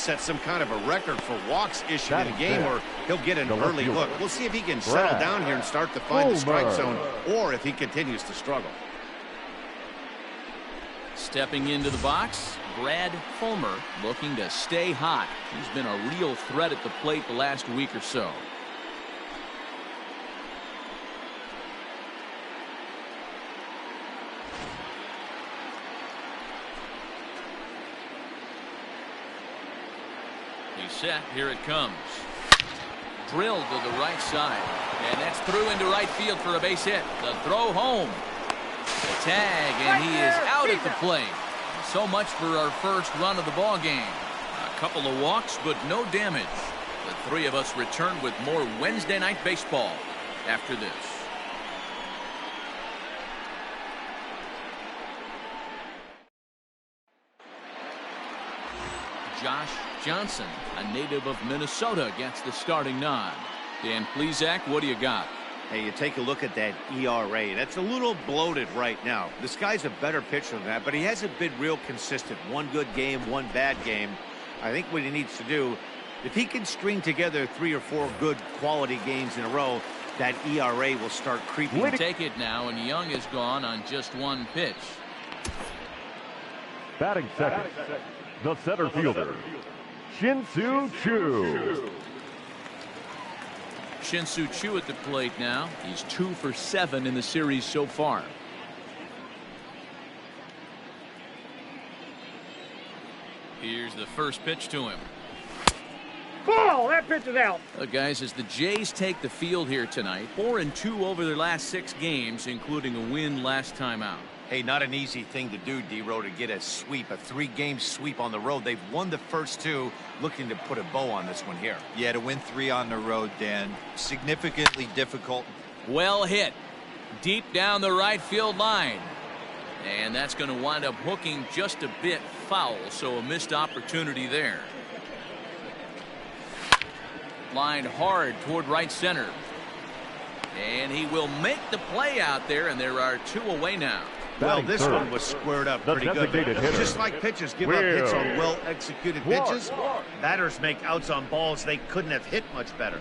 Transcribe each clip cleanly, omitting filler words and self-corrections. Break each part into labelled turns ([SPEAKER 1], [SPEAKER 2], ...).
[SPEAKER 1] set some kind of a record for walks issued in a game, or he'll get an early look. We'll see if he can settle down here and start to find the strike zone, or if he continues to struggle.
[SPEAKER 2] Stepping into the box, Brad Fulmer looking to stay hot. He's been a real threat at the plate the last week or so. He's set. Here it comes. Drilled to the right side. And that's through into right field for a base hit. The throw home. The tag, and he is out at the plate. So much for our first run of the ball game. A couple of walks, but no damage. The three of us return with more Wednesday night baseball after this. Josh Johnson, a native of Minnesota, gets the starting nod. Dan Plesac, what do you got?
[SPEAKER 1] Hey, you take a look at that ERA. That's a little bloated right now. This guy's a better pitcher than that, but he hasn't been real consistent. One good game, one bad game. I think what he needs to do, if he can string together 3 or 4 good quality games in a row, that ERA will start creeping.
[SPEAKER 2] Take it now, and Young is gone on just one pitch.
[SPEAKER 3] Batting second, the center fielder, Shin-Soo Choo.
[SPEAKER 2] Shin-Soo Choo at the plate now. He's 2 for 7 in the series so far. Here's the first pitch to him.
[SPEAKER 4] Ball! That pitch is out.
[SPEAKER 2] Look, guys, as the Jays take the field here tonight, 4-2 over their last 6 games, including a win last time out.
[SPEAKER 1] Hey, not an easy thing to do, D-Row, to get a sweep, a 3-game sweep on the road. They've won the first 2, looking to put a bow on this one here.
[SPEAKER 5] Yeah, to win 3 on the road, Dan, significantly difficult.
[SPEAKER 2] Well hit. Deep down the right field line. And that's going to wind up hooking just a bit foul, so a missed opportunity there. Lined hard toward right center. And he will make the play out there, and there are 2 away now.
[SPEAKER 1] Well, this one was squared up pretty good. Just like pitchers give up hits on well-executed pitches, batters make outs on balls they couldn't have hit much better.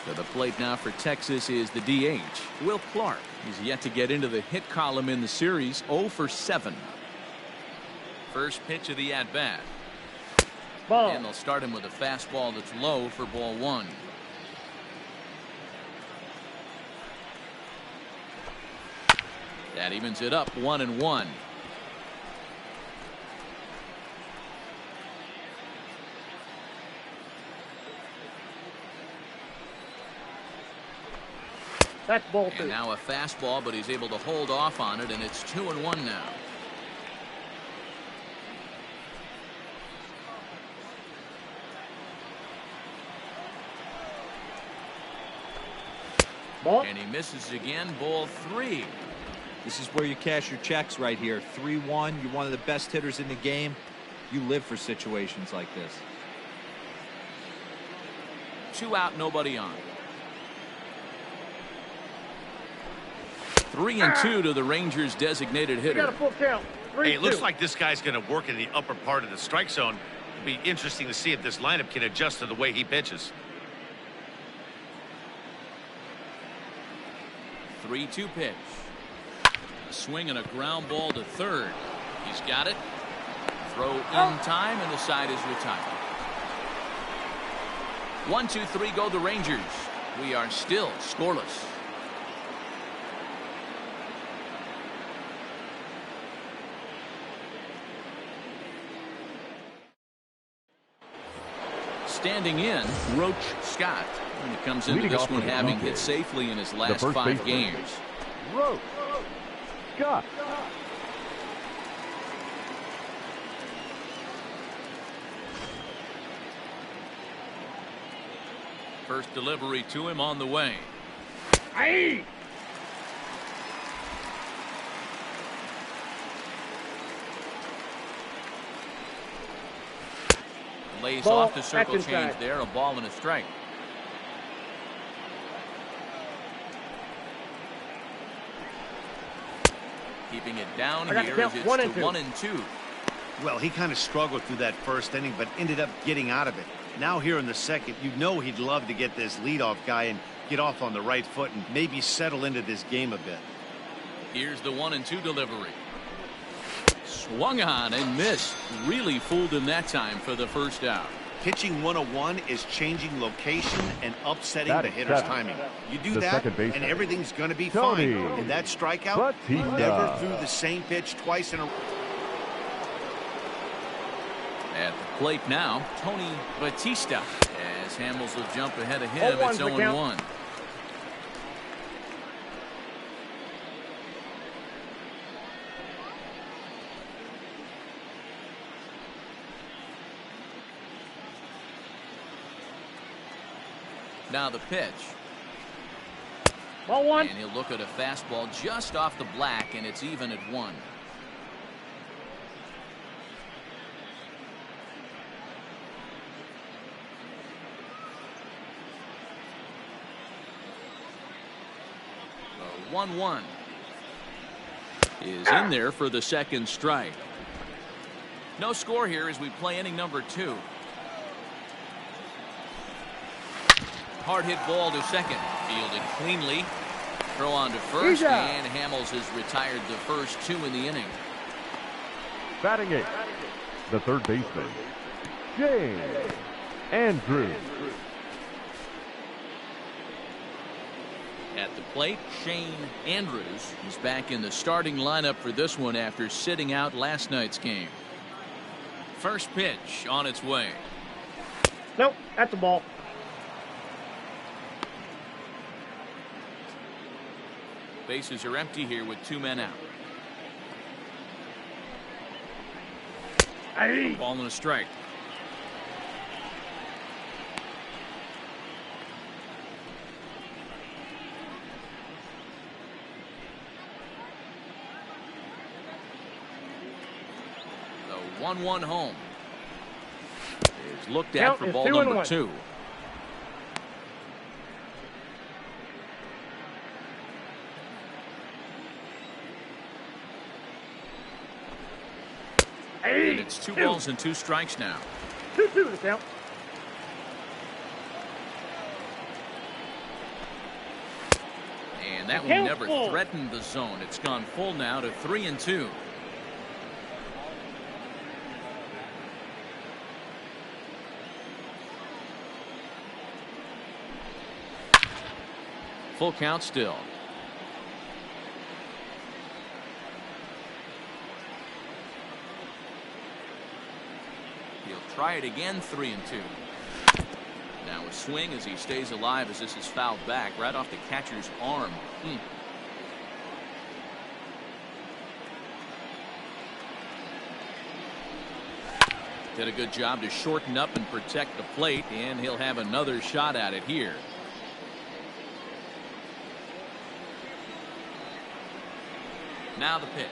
[SPEAKER 2] To the plate now for Texas is the DH, Will Clark. He's yet to get into the hit column in the series, 0 for 7. First pitch of the at-bat.
[SPEAKER 4] Ball.
[SPEAKER 2] And they'll start him with a fastball that's low for ball 1. That evens it up 1-1.
[SPEAKER 4] That's ball 2.
[SPEAKER 2] And now a fastball, but he's able to hold off on it, and it's 2-1 now.
[SPEAKER 4] Ball.
[SPEAKER 2] And he misses again, ball 3.
[SPEAKER 5] This is where you cash your checks right here. 3-1. You're one of the best hitters in the game. You live for situations like this.
[SPEAKER 2] 2 out, nobody on. 3-2 to the Rangers' designated
[SPEAKER 4] You got
[SPEAKER 2] hitter.
[SPEAKER 4] a full count. 3-2.
[SPEAKER 1] Hey, it looks like this guy's going to work in the upper part of the strike zone. It'll be interesting to see if this lineup can adjust to the way he pitches.
[SPEAKER 2] 3-2 pitch. A swing and a ground ball to third. He's got it. Throw in time, and the side is retired. 1-2-3 go the Rangers. We are still scoreless. Standing in, Roach Scott. And he comes into this one having hit safely in his last 5 games.
[SPEAKER 3] Roach Scott.
[SPEAKER 2] First delivery to him on the way.
[SPEAKER 4] Aye.
[SPEAKER 2] Lays
[SPEAKER 4] Ball,
[SPEAKER 2] off the circle
[SPEAKER 4] that's
[SPEAKER 2] change
[SPEAKER 4] inside.
[SPEAKER 2] there. A ball and a strike. Keeping it down
[SPEAKER 4] I got
[SPEAKER 2] here
[SPEAKER 4] to
[SPEAKER 2] as
[SPEAKER 4] count
[SPEAKER 2] it's
[SPEAKER 4] 1 and 2.
[SPEAKER 2] 1 and 2.
[SPEAKER 1] Well, he kind of struggled through that first inning, but ended up getting out of it. Now here in the second, you know he'd love to get this leadoff guy and get off on the right foot and maybe settle into this game a bit.
[SPEAKER 2] Here's the 1 and 2 delivery. Swung on and missed. Really fooled him that time for the first out.
[SPEAKER 1] Pitching 101 is changing location and upsetting
[SPEAKER 3] That
[SPEAKER 1] the
[SPEAKER 3] is
[SPEAKER 1] hitter's
[SPEAKER 3] seven.
[SPEAKER 1] timing. You do
[SPEAKER 3] The
[SPEAKER 1] that,
[SPEAKER 3] second baseman,
[SPEAKER 1] and everything's going to be
[SPEAKER 3] Tony
[SPEAKER 1] fine. And that strikeout, he
[SPEAKER 3] Batista.
[SPEAKER 1] never threw the same pitch twice in a row.
[SPEAKER 2] At the plate now, Tony Batista. As Hamels will jump ahead of him,
[SPEAKER 4] 0-1
[SPEAKER 2] it's
[SPEAKER 4] the count.
[SPEAKER 2] 0-1. Now the pitch.
[SPEAKER 4] Ball 1.
[SPEAKER 2] And he'll look at a fastball just off the black, and it's even at 1. The 1-1 is in there for the second strike. No score here as we play inning number 2. Hard hit ball to second. Fielded cleanly. Throw on to first,
[SPEAKER 4] He's out.
[SPEAKER 2] and Hamels has retired the first 2 in the inning.
[SPEAKER 3] Batting eighth, the third baseman, James Andrews.
[SPEAKER 2] At the plate, Shane Andrews is back in the starting lineup for this one after sitting out last night's game. First pitch on its way.
[SPEAKER 4] Nope, that's a ball.
[SPEAKER 2] Bases are empty here with 2 men out.
[SPEAKER 4] Aye.
[SPEAKER 2] Ball and a strike. The 1-1 home is looked at
[SPEAKER 4] Count
[SPEAKER 2] for
[SPEAKER 4] is
[SPEAKER 2] ball
[SPEAKER 4] 2 and
[SPEAKER 2] number
[SPEAKER 4] 1.
[SPEAKER 2] 2. And it's 2 balls and 2 strikes now.
[SPEAKER 4] 2-2 the count.
[SPEAKER 2] And that one
[SPEAKER 4] Count
[SPEAKER 2] never
[SPEAKER 4] full.
[SPEAKER 2] threatened the zone. It's gone full now to 3-2. Full count still. He'll try it again, 3-2. Now a swing as he stays alive as this is fouled back right off the catcher's arm. Did a good job to shorten up and protect the plate, and he'll have another shot at it here. Now the pitch.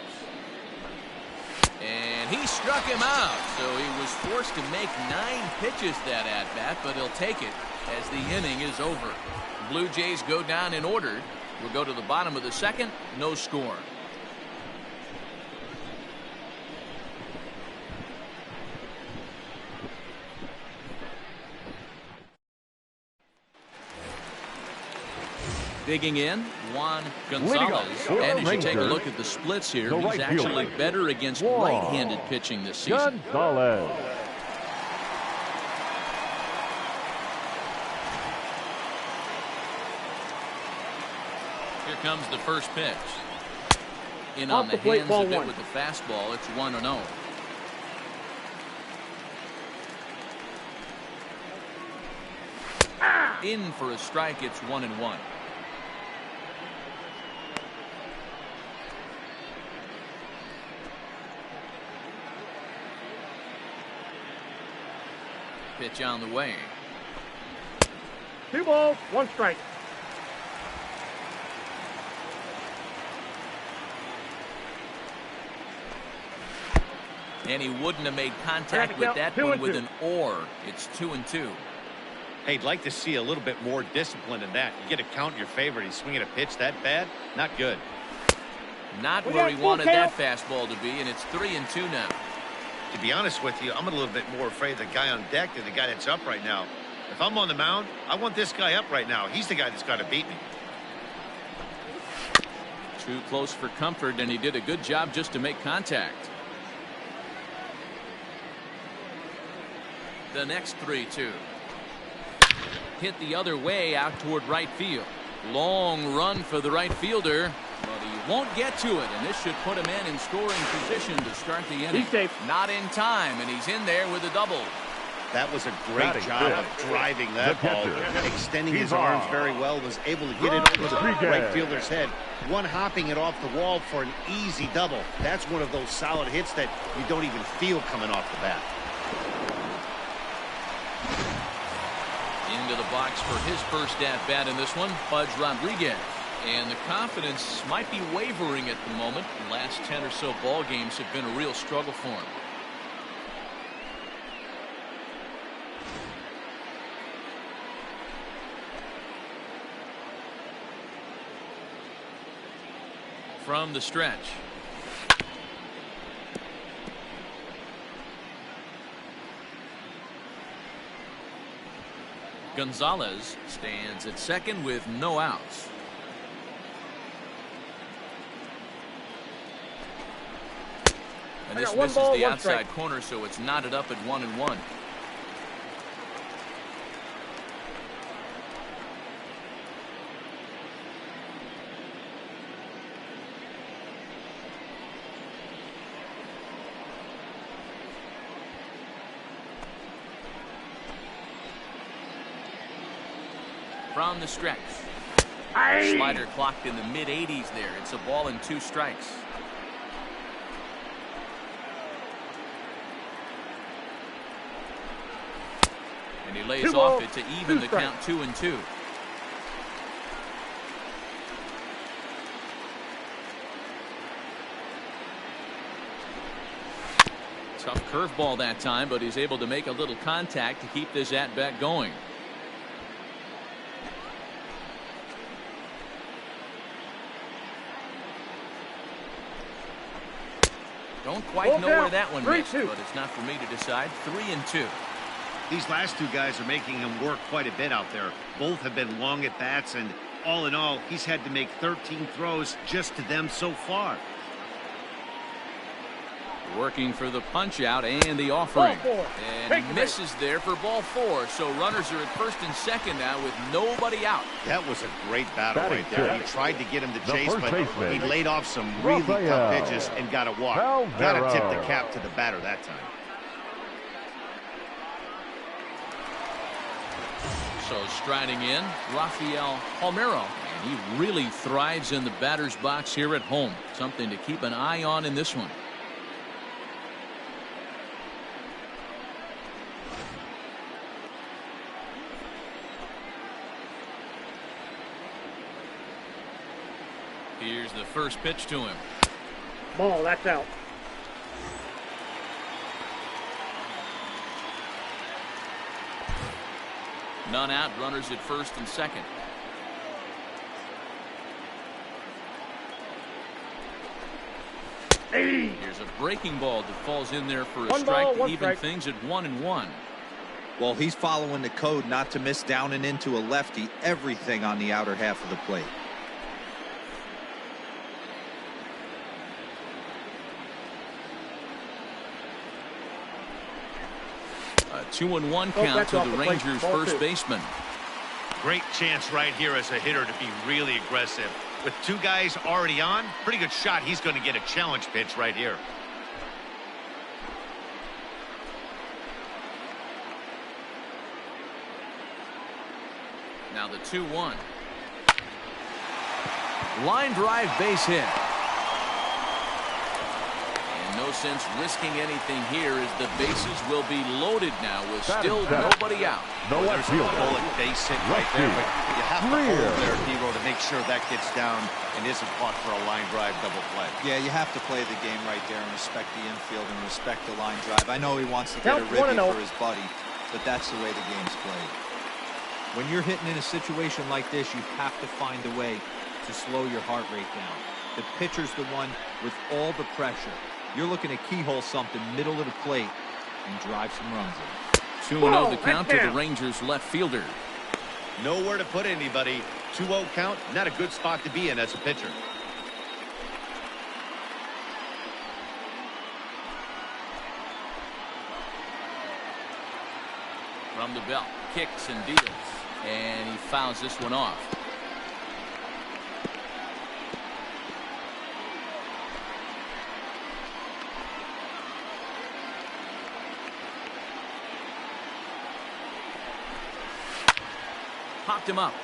[SPEAKER 2] And he struck him out, so he was forced to make 9 pitches that at-bat, but he'll take it as the inning is over. Blue Jays go down in order. We'll go to the bottom of the second. No score. Digging in, Juan Gonzalez. And as you take a look at the splits here, he's actually better against right-handed pitching this season.
[SPEAKER 3] Gonzalez.
[SPEAKER 2] Here comes the first pitch. In
[SPEAKER 4] Off
[SPEAKER 2] on
[SPEAKER 4] the
[SPEAKER 2] the
[SPEAKER 4] plate,
[SPEAKER 2] hands
[SPEAKER 4] ball
[SPEAKER 2] a bit
[SPEAKER 4] 1.
[SPEAKER 2] with the fastball. It's 1-0. In for a strike. It's 1-1. Pitch on the way.
[SPEAKER 4] 2 balls, 1 strike.
[SPEAKER 2] And he wouldn't have made contact
[SPEAKER 4] Count
[SPEAKER 2] with that
[SPEAKER 4] 2
[SPEAKER 2] one
[SPEAKER 4] and
[SPEAKER 2] with
[SPEAKER 4] 2.
[SPEAKER 2] an or. It's 2-2.
[SPEAKER 1] Hey, I'd like to see a little bit more discipline in that. You get a count in your favor. He's swinging a pitch that bad. Not good.
[SPEAKER 2] Not where he wanted that fastball to be, and it's 3-2 now.
[SPEAKER 1] To be honest with you, I'm a little bit more afraid of the guy on deck than the guy that's up right now. If I'm on the mound, I want this guy up right now. He's the guy that's got to beat me.
[SPEAKER 2] Too close for comfort, and he did a good job just to make contact. The next 3-2. Hit the other way out toward right field. Long run for the right fielder, but he won't get to it, and this should put him in scoring position to start the inning.
[SPEAKER 4] He's safe.
[SPEAKER 2] Not in time, and he's in there with a double.
[SPEAKER 1] That was a great job of driving that ball, extending his arms very well, was able to get it over the right fielder's head, one hopping it off the wall for an easy double. That's one of those solid hits that you don't even feel coming off the bat.
[SPEAKER 2] Into the box for his first at-bat in this one, Pudge Rodriguez. And the confidence might be wavering at the moment. The last 10 or so ball games have been a real struggle for him. From the stretch. Gonzalez stands at second with no outs. And this misses the outside corner, so it's knotted up at 1-1. From the stretch. Slider clocked in the mid-80s there. It's a ball and 2 strikes. And he lays off it to even the count 2-2. Tough curveball that time, but he's able to make a little contact to keep this at-bat going. Don't quite know where that one missed, but it's not for me to decide. 3-2.
[SPEAKER 1] These last two guys are making him work quite a bit out there. Both have been long at bats, and all in all, he's had to make 13 throws just to them so far.
[SPEAKER 2] Working for the punch out and the offering. And he misses there for ball 4. So runners are at first and second now with nobody out.
[SPEAKER 1] That was a great battle right there. He tried to get him to chase, but he laid off some really tough pitches and got a walk. Got to tip the cap to the batter that time.
[SPEAKER 2] So striding in, Rafael Palmeiro. And he really thrives in the batter's box here at home. Something to keep an eye on in this one. Here's the first pitch to him.
[SPEAKER 4] Ball, that's out.
[SPEAKER 2] None out, runners at first and second. Here's a breaking ball that falls in there for a strike to even things at 1-1.
[SPEAKER 5] Well, he's following the code not to miss down and into a lefty. Everything on the outer half of the plate.
[SPEAKER 2] A 2-1 count to the Rangers' first baseman.
[SPEAKER 1] Great chance right here as a hitter to be really aggressive. With two guys already on, pretty good shot. He's going to get a challenge pitch right here.
[SPEAKER 2] Now the 2-1. Line drive base hit. And no sense risking anything here as the bases will be loaded now with still nobody out.
[SPEAKER 3] No
[SPEAKER 1] There's a bullet base hit right there, but you have to hold there, Hero, to make sure that gets down and isn't caught for a line drive double play.
[SPEAKER 5] Yeah, you have to play the game right there and respect the infield and respect the line drive. I know he wants to get a ribby for his buddy, but that's the way the game's played. When you're hitting in a situation like this, you have to find a way to slow your heart rate down. The pitcher's the one with all the pressure. You're looking to keyhole something middle of the plate and drive some runs in.
[SPEAKER 2] 2-0 the count to the Rangers left fielder.
[SPEAKER 1] Nowhere to put anybody. 2-0 count, not a good spot to be in as a pitcher.
[SPEAKER 2] From the belt, kicks and deals, and he fouls this one off. Popped him up.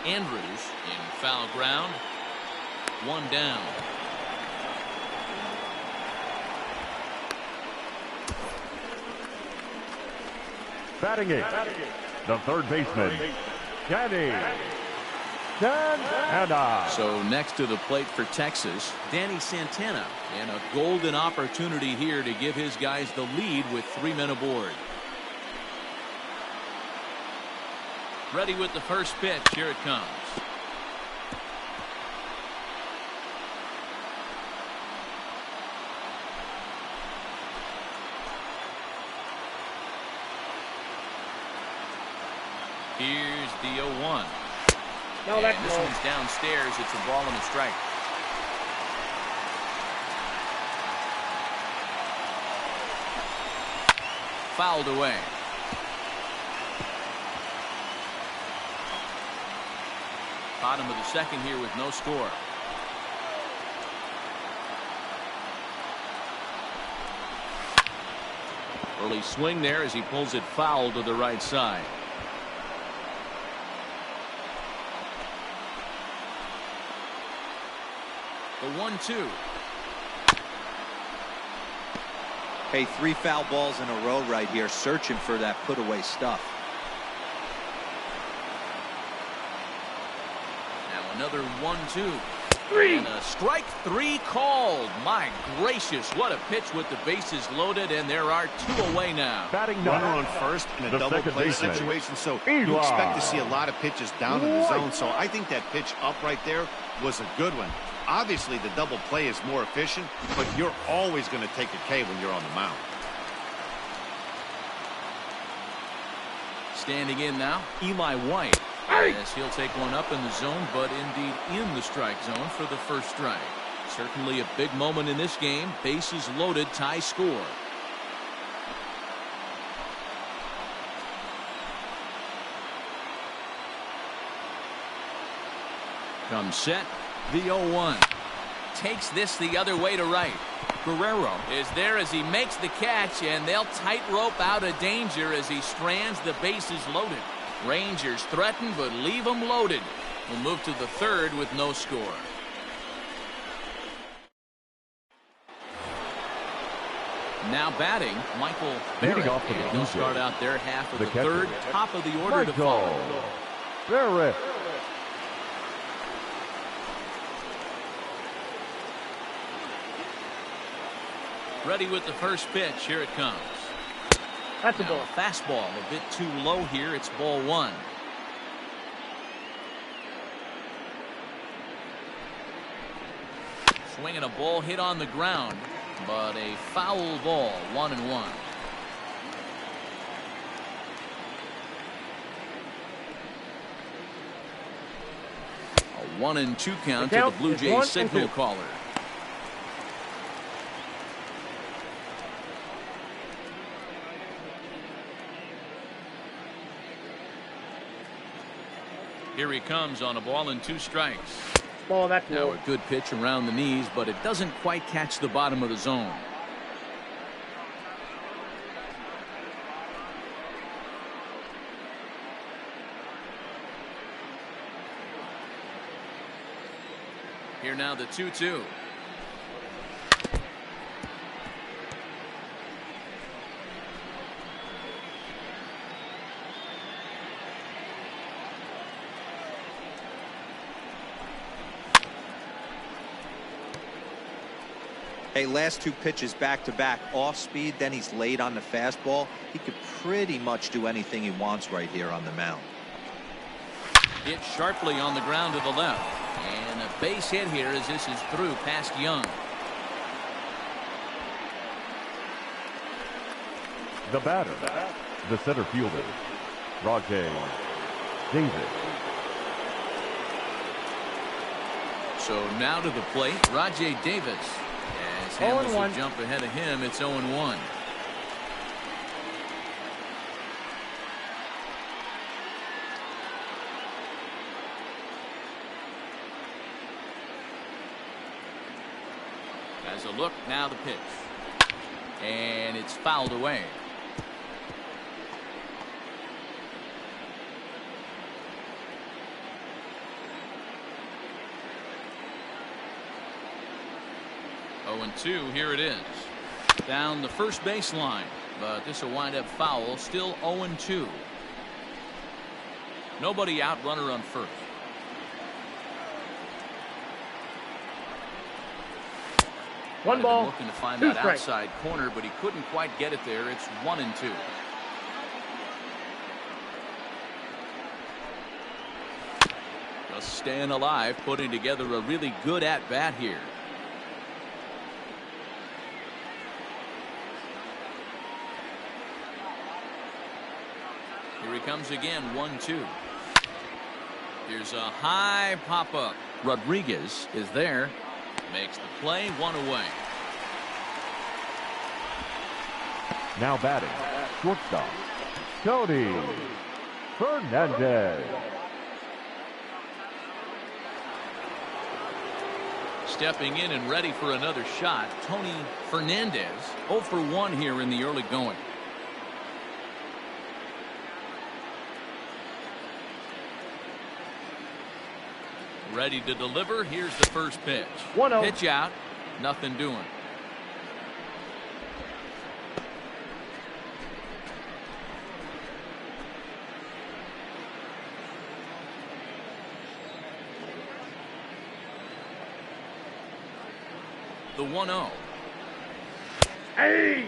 [SPEAKER 2] Andrews in foul ground. One down.
[SPEAKER 3] Batting it, the third baseman, Danny Santana.
[SPEAKER 2] So next to the plate for Texas, Danny Santana, and a golden opportunity here to give his guys the lead with 3 men aboard. Ready with the first pitch. Here it comes. Here's the 0-1.
[SPEAKER 4] No, that's
[SPEAKER 2] this one's downstairs. It's a ball and a strike. Fouled away. Bottom of the second here with no score. Early swing there as he pulls it foul to the right side. The 1-2.
[SPEAKER 5] Hey, 3 foul balls in a row right here, searching for that put away stuff.
[SPEAKER 2] Another 1-2. And a strike 3 called. My gracious, what a pitch with the bases loaded, and there are 2 away now.
[SPEAKER 3] Batting
[SPEAKER 1] Runner
[SPEAKER 3] ninth,
[SPEAKER 1] on first in a
[SPEAKER 3] the
[SPEAKER 1] double
[SPEAKER 3] second
[SPEAKER 1] play
[SPEAKER 3] baseman,
[SPEAKER 1] situation, so
[SPEAKER 3] Eli.
[SPEAKER 1] you expect to see a lot of pitches down in the zone. So I think that pitch up right there was a good one. Obviously, the double play is more efficient, but you're always going to take a K when you're on the mound.
[SPEAKER 2] Standing in now, Eli White. Yes, he'll take one up in the zone, but indeed in the strike zone for the first strike. Certainly a big moment in this game. Bases loaded, tie score. Comes set. The 0-1. Takes this the other way to right. Guerrero is there as he makes the catch, and they'll tightrope out of danger as he strands the bases loaded. Rangers threaten, but leave them loaded. We'll move to the third with no score. Now batting, Michael Barrett.
[SPEAKER 3] Leading off for the
[SPEAKER 2] And he'll
[SPEAKER 3] BlueJays,
[SPEAKER 2] start out their half of
[SPEAKER 3] the
[SPEAKER 2] the
[SPEAKER 3] catcher,
[SPEAKER 2] third, top of the order to follow.
[SPEAKER 3] Michael Barrett.
[SPEAKER 2] Ready with the first pitch. Here it comes.
[SPEAKER 4] That's a
[SPEAKER 2] Now
[SPEAKER 4] ball.
[SPEAKER 2] a fastball a bit too low here. It's ball 1. Swinging a ball hit on the ground, but a foul ball. 1-1. A 1-2 count to the Blue Jays signal caller. Here he comes on a ball and 2 strikes.
[SPEAKER 4] Ball, that's
[SPEAKER 2] Now
[SPEAKER 4] low.
[SPEAKER 2] a good pitch around the knees, but it doesn't quite catch the bottom of the zone. Here now the 2-2.
[SPEAKER 5] Hey, last 2 pitches back to back, off speed, then he's laid on the fastball. He could pretty much do anything he wants right here on the mound.
[SPEAKER 2] Hit sharply on the ground to the left. And a base hit here as this is through past Young.
[SPEAKER 3] The batter, the center fielder, BlueJays, Davis.
[SPEAKER 2] So now to the plate, BlueJay Davis. As Hamels will jump ahead of him, it's 0-1. As a look, now the pitch. And it's fouled away. And 2, here it is. Down the first baseline, but this will wind up foul. Still 0-2. Nobody out, runner on first.
[SPEAKER 4] One ball.
[SPEAKER 2] Looking to find
[SPEAKER 4] Two
[SPEAKER 2] that
[SPEAKER 4] strikes.
[SPEAKER 2] outside corner, but he couldn't quite get it there. It's 1-2. Just staying alive, putting together a really good at-bat here. Here he comes again, 1-2. Here's a high pop-up. Rodriguez is there. Makes the play, 1 away.
[SPEAKER 3] Now batting, shortstop, Tony Fernandez.
[SPEAKER 2] Stepping in and ready for another shot, Tony Fernandez. 0 for 1 here in the early going. Ready to deliver. Here's the first pitch.
[SPEAKER 4] 1-0.
[SPEAKER 2] Pitch out. Nothing doing. The 1-0.
[SPEAKER 4] Hey!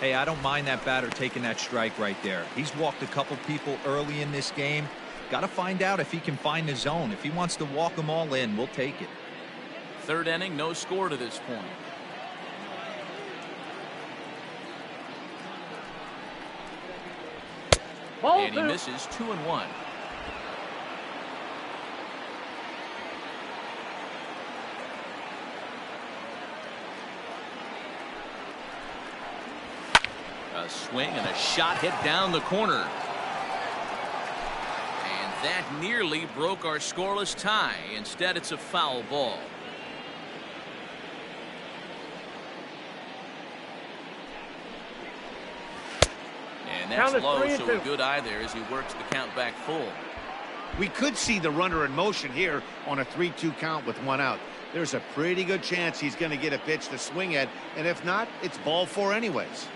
[SPEAKER 5] Hey, I don't mind that batter taking that strike right there. He's walked a couple people early in this game. Got to find out if he can find the zone. If he wants to walk them all in, we'll take it.
[SPEAKER 2] Third inning, no score to this point.
[SPEAKER 4] Ball
[SPEAKER 2] And he
[SPEAKER 4] 2.
[SPEAKER 2] misses 2-1. A swing and a shot hit down the corner. And that nearly broke our scoreless tie. Instead, it's a foul ball. And that's
[SPEAKER 4] Count is
[SPEAKER 2] low,
[SPEAKER 4] 3-2.
[SPEAKER 2] so a good eye there as he works the count back full.
[SPEAKER 1] We could see the runner in motion here on a 3-2 count with 1 out. There's a pretty good chance he's going to get a pitch to swing at, and if not, it's ball 4 anyways.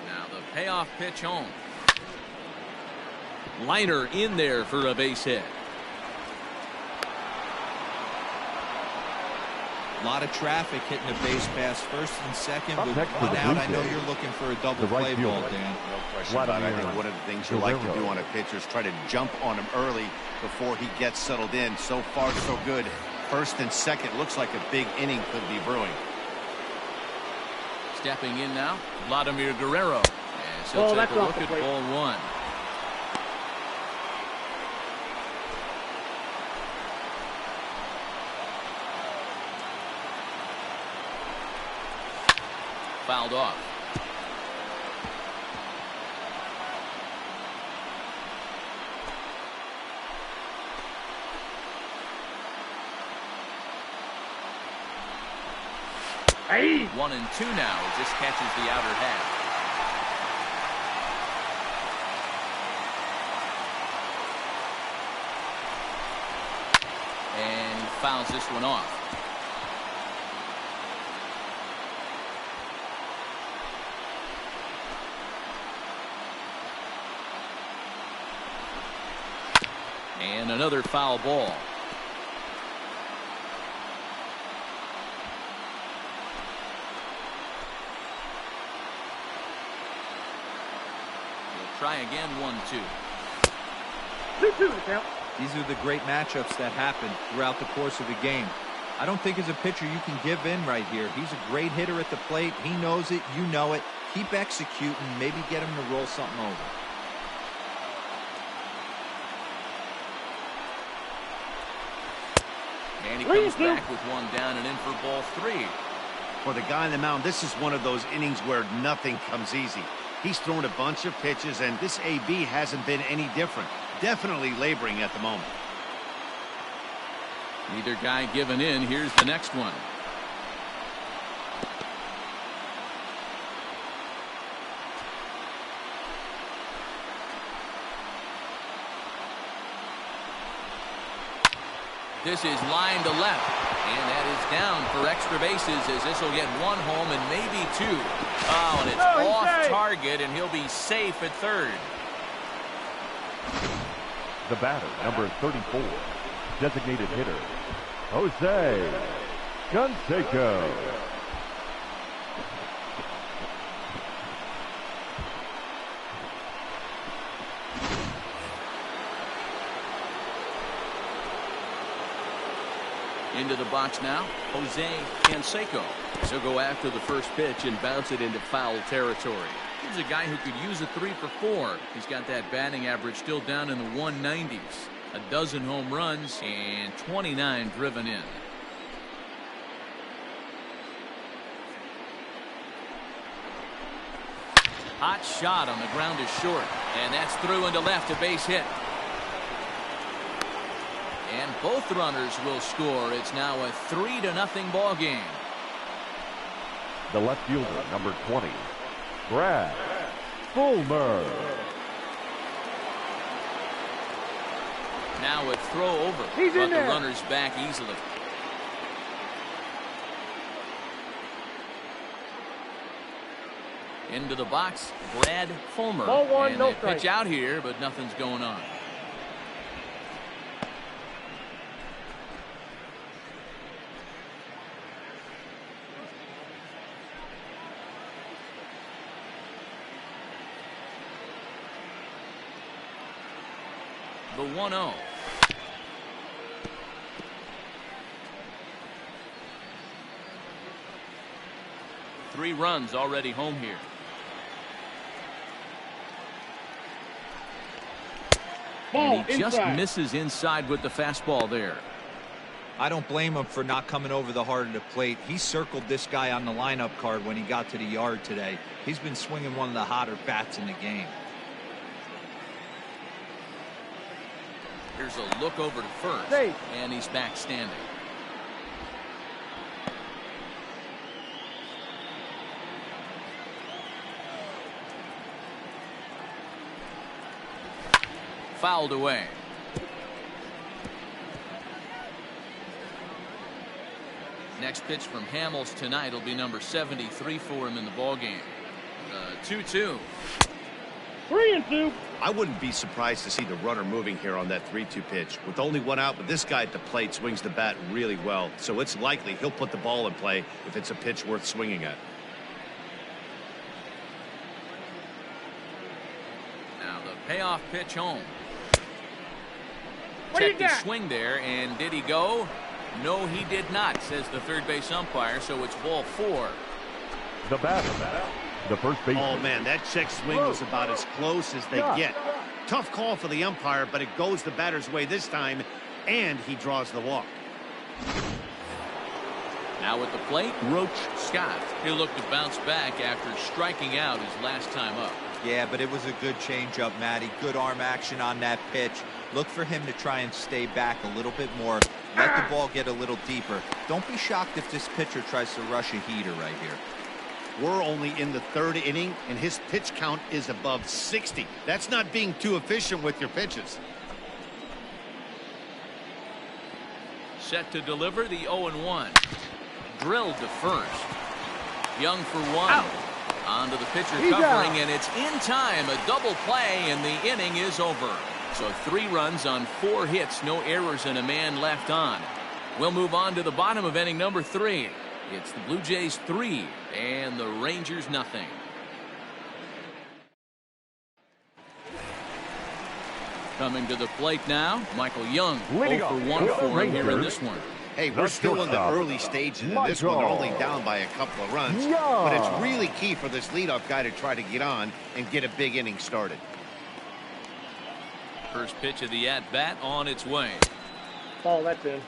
[SPEAKER 2] Now the payoff pitch home. Liner in there for a base hit.
[SPEAKER 5] A lot of traffic hitting the base pass first and second.
[SPEAKER 3] Up
[SPEAKER 5] With
[SPEAKER 3] next for
[SPEAKER 5] 1
[SPEAKER 3] the
[SPEAKER 5] out, I know
[SPEAKER 3] BlueJays,
[SPEAKER 5] you're looking for a double
[SPEAKER 3] the right
[SPEAKER 5] play ball,
[SPEAKER 3] fielder.
[SPEAKER 5] Dan.
[SPEAKER 1] No question about it. I think one of the things you like to do on a pitcher is try to jump on him early before he gets settled in. So far, so good. First and second, looks like a big inning could be brewing.
[SPEAKER 2] Stepping in now, Vladimir Guerrero. And so
[SPEAKER 4] Oh,
[SPEAKER 2] take
[SPEAKER 4] that's
[SPEAKER 2] a
[SPEAKER 4] off
[SPEAKER 2] look
[SPEAKER 4] the
[SPEAKER 2] at
[SPEAKER 4] plate.
[SPEAKER 2] ball 1. Fouled off.
[SPEAKER 4] Hey!
[SPEAKER 2] 1 and 2 now. It just catches the outer half. And he fouls this one off. And another foul ball. We'll try again, 1-2.
[SPEAKER 4] 2-2 the count.
[SPEAKER 5] These are the great matchups that happen throughout the course of the game. I don't think as a pitcher you can give in right here. He's a great hitter at the plate. He knows it. You know it. Keep executing. Maybe get him to roll something over.
[SPEAKER 2] And he comes back with one down and in for ball 3.
[SPEAKER 1] For the guy on the mound, this is one of those innings where nothing comes easy. He's thrown a bunch of pitches, and this AB hasn't been any different. Definitely laboring at the moment.
[SPEAKER 2] Neither guy giving in. Here's the next one. This is line to left, and that is down for extra bases as this will get one home and maybe 2. Oh, and it's off target, and he'll be safe at third.
[SPEAKER 3] The batter, number 34, designated hitter, Jose Canseco.
[SPEAKER 2] Into the box now, Jose Canseco. He'll go after the first pitch and bounce it into foul territory. He's a guy who could use a 3 for 4. He's got that batting average still down in the 190s. A dozen home runs and 29 driven in. Hot shot on the ground is short, and that's through into left, a base hit. And both runners will score. It's now a 3-0 ball game.
[SPEAKER 3] The left fielder, number 20, Brad Fulmer.
[SPEAKER 2] Now a throw over, but the runner's back easily. Into the box, Brad Fulmer.
[SPEAKER 4] Ball 1,
[SPEAKER 2] and
[SPEAKER 4] no
[SPEAKER 2] they pitch out here, but nothing's going on. The 1-0. Three runs already home here. And he just misses inside with the fastball there.
[SPEAKER 5] I don't blame him for not coming over the heart of the plate. He circled this guy on the lineup card when he got to the yard today. He's been swinging one of the hotter bats in the game.
[SPEAKER 2] Here's a look over to first, and he's back standing. Fouled away. Next pitch from Hamels tonight will be number 73 for him in the ballgame. 2-2.
[SPEAKER 4] 3-2.
[SPEAKER 1] I wouldn't be surprised to see the runner moving here on that 3-2 pitch. With only one out, but this guy at the plate swings the bat really well, so it's likely he'll put the ball in play if it's a pitch worth swinging at.
[SPEAKER 2] Now the payoff pitch home.
[SPEAKER 4] Check
[SPEAKER 2] the swing there, and did he go? No, he did not, says the third base umpire, so it's ball 4.
[SPEAKER 3] The batter, the first baseman.
[SPEAKER 1] Oh, man, that check swing was about as close as they get. Tough call for the umpire, but it goes the batter's way this time, and he draws the walk.
[SPEAKER 2] Now at the plate, Roach Scott. He'll look to bounce back after striking out his last time up.
[SPEAKER 5] Yeah, but it was a good changeup, Matty. Good arm action on that pitch. Look for him to try and stay back a little bit more. Let the ball get a little deeper. Don't be shocked if this pitcher tries to rush a heater right here.
[SPEAKER 1] We're only in the third inning, and his pitch count is above 60. That's not being too efficient with your pitches.
[SPEAKER 2] Set to deliver the 0-1. Drilled to first. Young for 1.
[SPEAKER 4] Out.
[SPEAKER 2] On to the pitcher covering, and it's in time. A double play, and the inning is over. So 3 runs on 4 hits, no errors, and a man left on. We'll move on to the bottom of inning number 3. It's the Blue Jays 3 and the Rangers nothing. Coming to the plate now, Michael Young.
[SPEAKER 3] Leading
[SPEAKER 2] 0 for
[SPEAKER 3] off
[SPEAKER 2] 1
[SPEAKER 3] for the
[SPEAKER 2] for him here in
[SPEAKER 3] Rangers.
[SPEAKER 2] this one.
[SPEAKER 1] Hey, we're still in the
[SPEAKER 3] shortstop,
[SPEAKER 1] early stages in this one. They're only down by a couple of runs. But it's really key for this leadoff guy to try to get on and get a big inning started.
[SPEAKER 2] First pitch of the at-bat on its way.
[SPEAKER 4] Ball, that's in.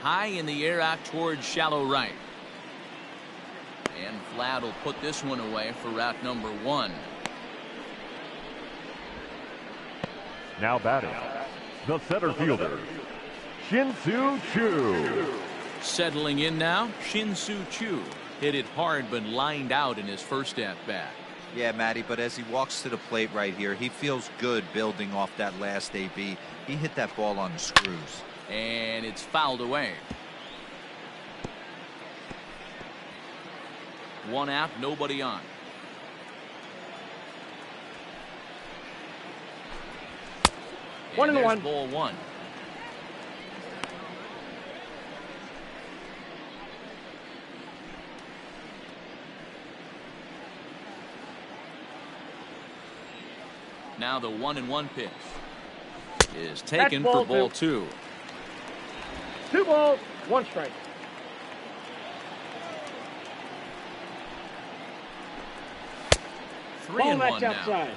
[SPEAKER 2] High in the air out towards shallow right. And Vlad will put this one away for route number 1.
[SPEAKER 3] Now batting, the center fielder, Shin-Soo Choo.
[SPEAKER 2] Settling in now, Shin-Soo Choo. Hit it hard but lined out in his first at-bat.
[SPEAKER 5] Yeah, Matty, but as he walks to the plate right here, he feels good building off that last AB. He hit that ball on the screws.
[SPEAKER 2] And it's fouled away. 1 out, nobody on.
[SPEAKER 4] 1-1.
[SPEAKER 2] Ball 1. Now the 1-1 pitch is taken for ball 2.
[SPEAKER 4] 2 balls, 1 strike.
[SPEAKER 2] Three
[SPEAKER 4] Ball,
[SPEAKER 2] and
[SPEAKER 4] that's
[SPEAKER 2] 1 now.
[SPEAKER 4] outside.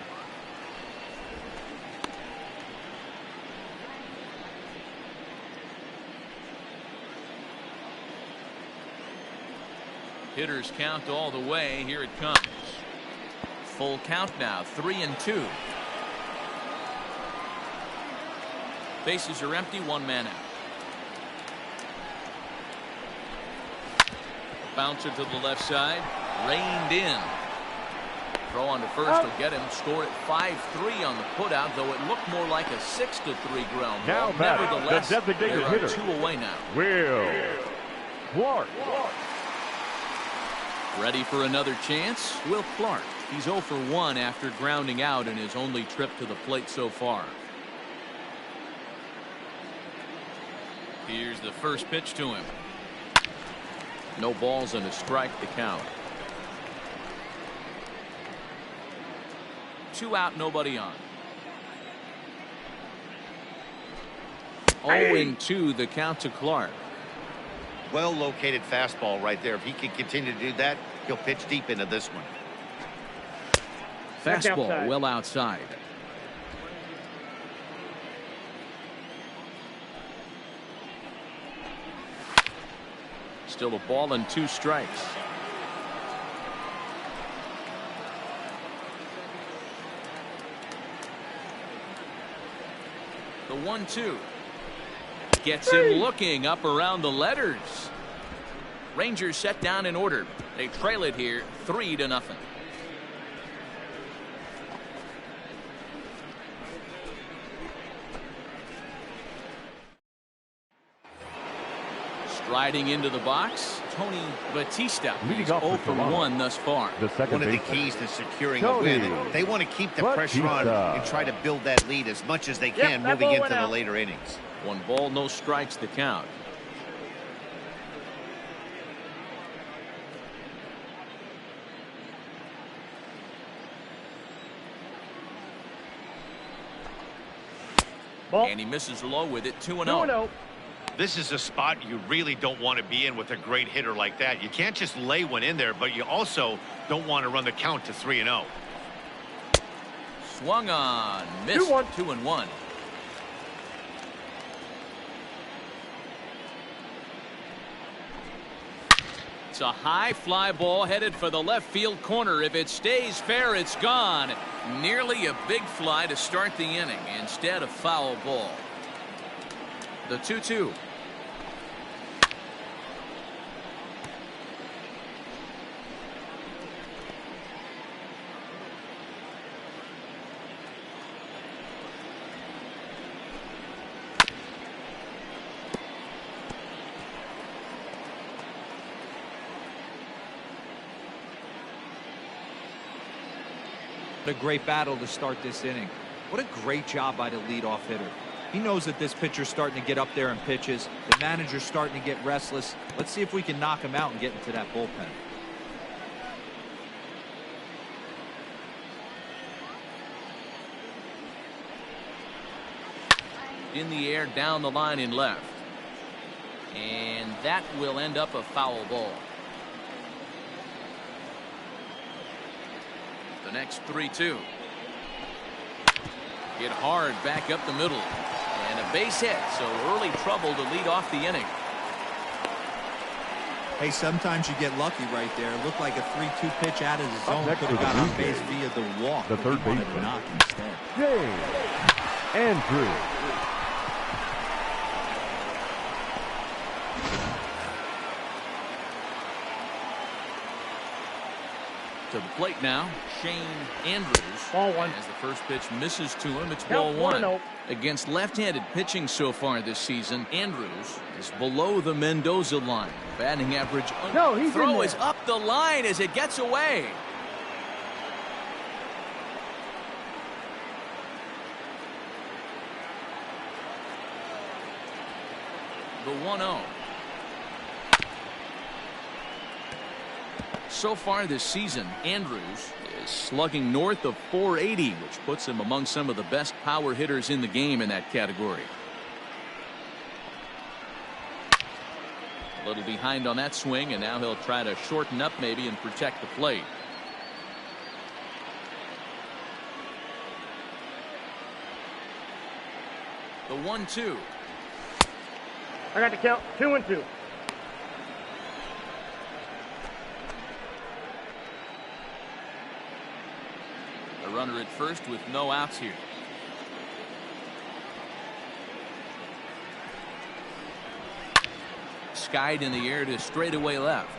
[SPEAKER 2] Hitters count all the way. Here it comes. Full count now. 3-2. Bases are empty. 1 man out. Bouncer to the left side. Reined in. Throw on to first will get him. Score at 5-3 on the putout, though it looked more like a 6-3 ground ball.
[SPEAKER 3] Now batting,
[SPEAKER 2] Nevertheless,
[SPEAKER 3] the designated
[SPEAKER 2] there are
[SPEAKER 3] hitter.
[SPEAKER 2] 2 away now.
[SPEAKER 3] Will Clark.
[SPEAKER 2] Ready for another chance? Will Clark. He's 0 for 1 after grounding out in his only trip to the plate so far. Here's the first pitch to him. No balls and a strike to count. 2 out, nobody on. 0-2 the count to Clark.
[SPEAKER 1] Well located fastball right there. If he can continue to do that, he'll pitch deep into this one.
[SPEAKER 4] That's
[SPEAKER 2] Fastball
[SPEAKER 4] outside.
[SPEAKER 2] well outside. Still a ball and 2 strikes. The 1-2 gets him looking up around the letters. Rangers set down in order. They trail it here 3-0. Striding into the box, Tony Batista. He's
[SPEAKER 3] Leading off
[SPEAKER 2] 0
[SPEAKER 3] for
[SPEAKER 2] for
[SPEAKER 3] Toronto.
[SPEAKER 2] 1 thus far.
[SPEAKER 3] The second
[SPEAKER 1] One of the
[SPEAKER 3] baseman,
[SPEAKER 1] keys to securing a
[SPEAKER 3] Tony
[SPEAKER 1] win. They want to keep the pressure on
[SPEAKER 3] Batista.
[SPEAKER 1] and try to build that lead as much as they can
[SPEAKER 4] that
[SPEAKER 1] moving
[SPEAKER 4] ball
[SPEAKER 1] into
[SPEAKER 4] went
[SPEAKER 1] the
[SPEAKER 4] out.
[SPEAKER 1] later innings.
[SPEAKER 2] 1 ball, no strikes to count.
[SPEAKER 4] Ball,
[SPEAKER 2] And he misses low with it. 2-0.
[SPEAKER 4] 2-0.
[SPEAKER 1] This is a spot you really don't want to be in with a great hitter like that. You can't just lay one in there, but you also don't want to run the count to 3-0.
[SPEAKER 2] Swung on, missed.
[SPEAKER 4] 2-1.
[SPEAKER 2] 2-1. It's a high fly ball headed for the left field corner. If it stays fair, it's gone. Nearly a big fly to start the inning. Instead, a foul ball. The 2-2.
[SPEAKER 5] What a great battle to start this inning. What a great job by the leadoff hitter. He knows that this pitcher's starting to get up there in pitches. The manager's starting to get restless. Let's see if we can knock him out and get into that bullpen.
[SPEAKER 2] In the air, down the line in left. And that will end up a foul ball. The next 3-2. Hit hard back up the middle. And a base hit, so early trouble to lead off the inning.
[SPEAKER 5] Hey, sometimes you get lucky right there. It looked like a 3-2 pitch out of the zone. Could have got on base via the walk.
[SPEAKER 3] The third baseman,
[SPEAKER 5] knock instead.
[SPEAKER 3] James Andrews.
[SPEAKER 2] To the plate now, Shane Andrews.
[SPEAKER 4] Ball one.
[SPEAKER 2] As the first pitch misses to him, it's
[SPEAKER 4] Count
[SPEAKER 2] ball one.
[SPEAKER 4] 1-0.
[SPEAKER 2] Against left-handed pitching so far this season, Andrews is below the Mendoza line. Batting average.
[SPEAKER 4] No, he's in
[SPEAKER 2] throw
[SPEAKER 4] there.
[SPEAKER 2] is up the line as it gets away. The 1-0. So far this season, Andrews is slugging north of .480, which puts him among some of the best power hitters in the game in that category. A little behind on that swing, and now he'll try to shorten up maybe and protect the plate. The 1-2.
[SPEAKER 4] I got to count 2-2.
[SPEAKER 2] A runner at first with no outs here. Skied in the air to straightaway left.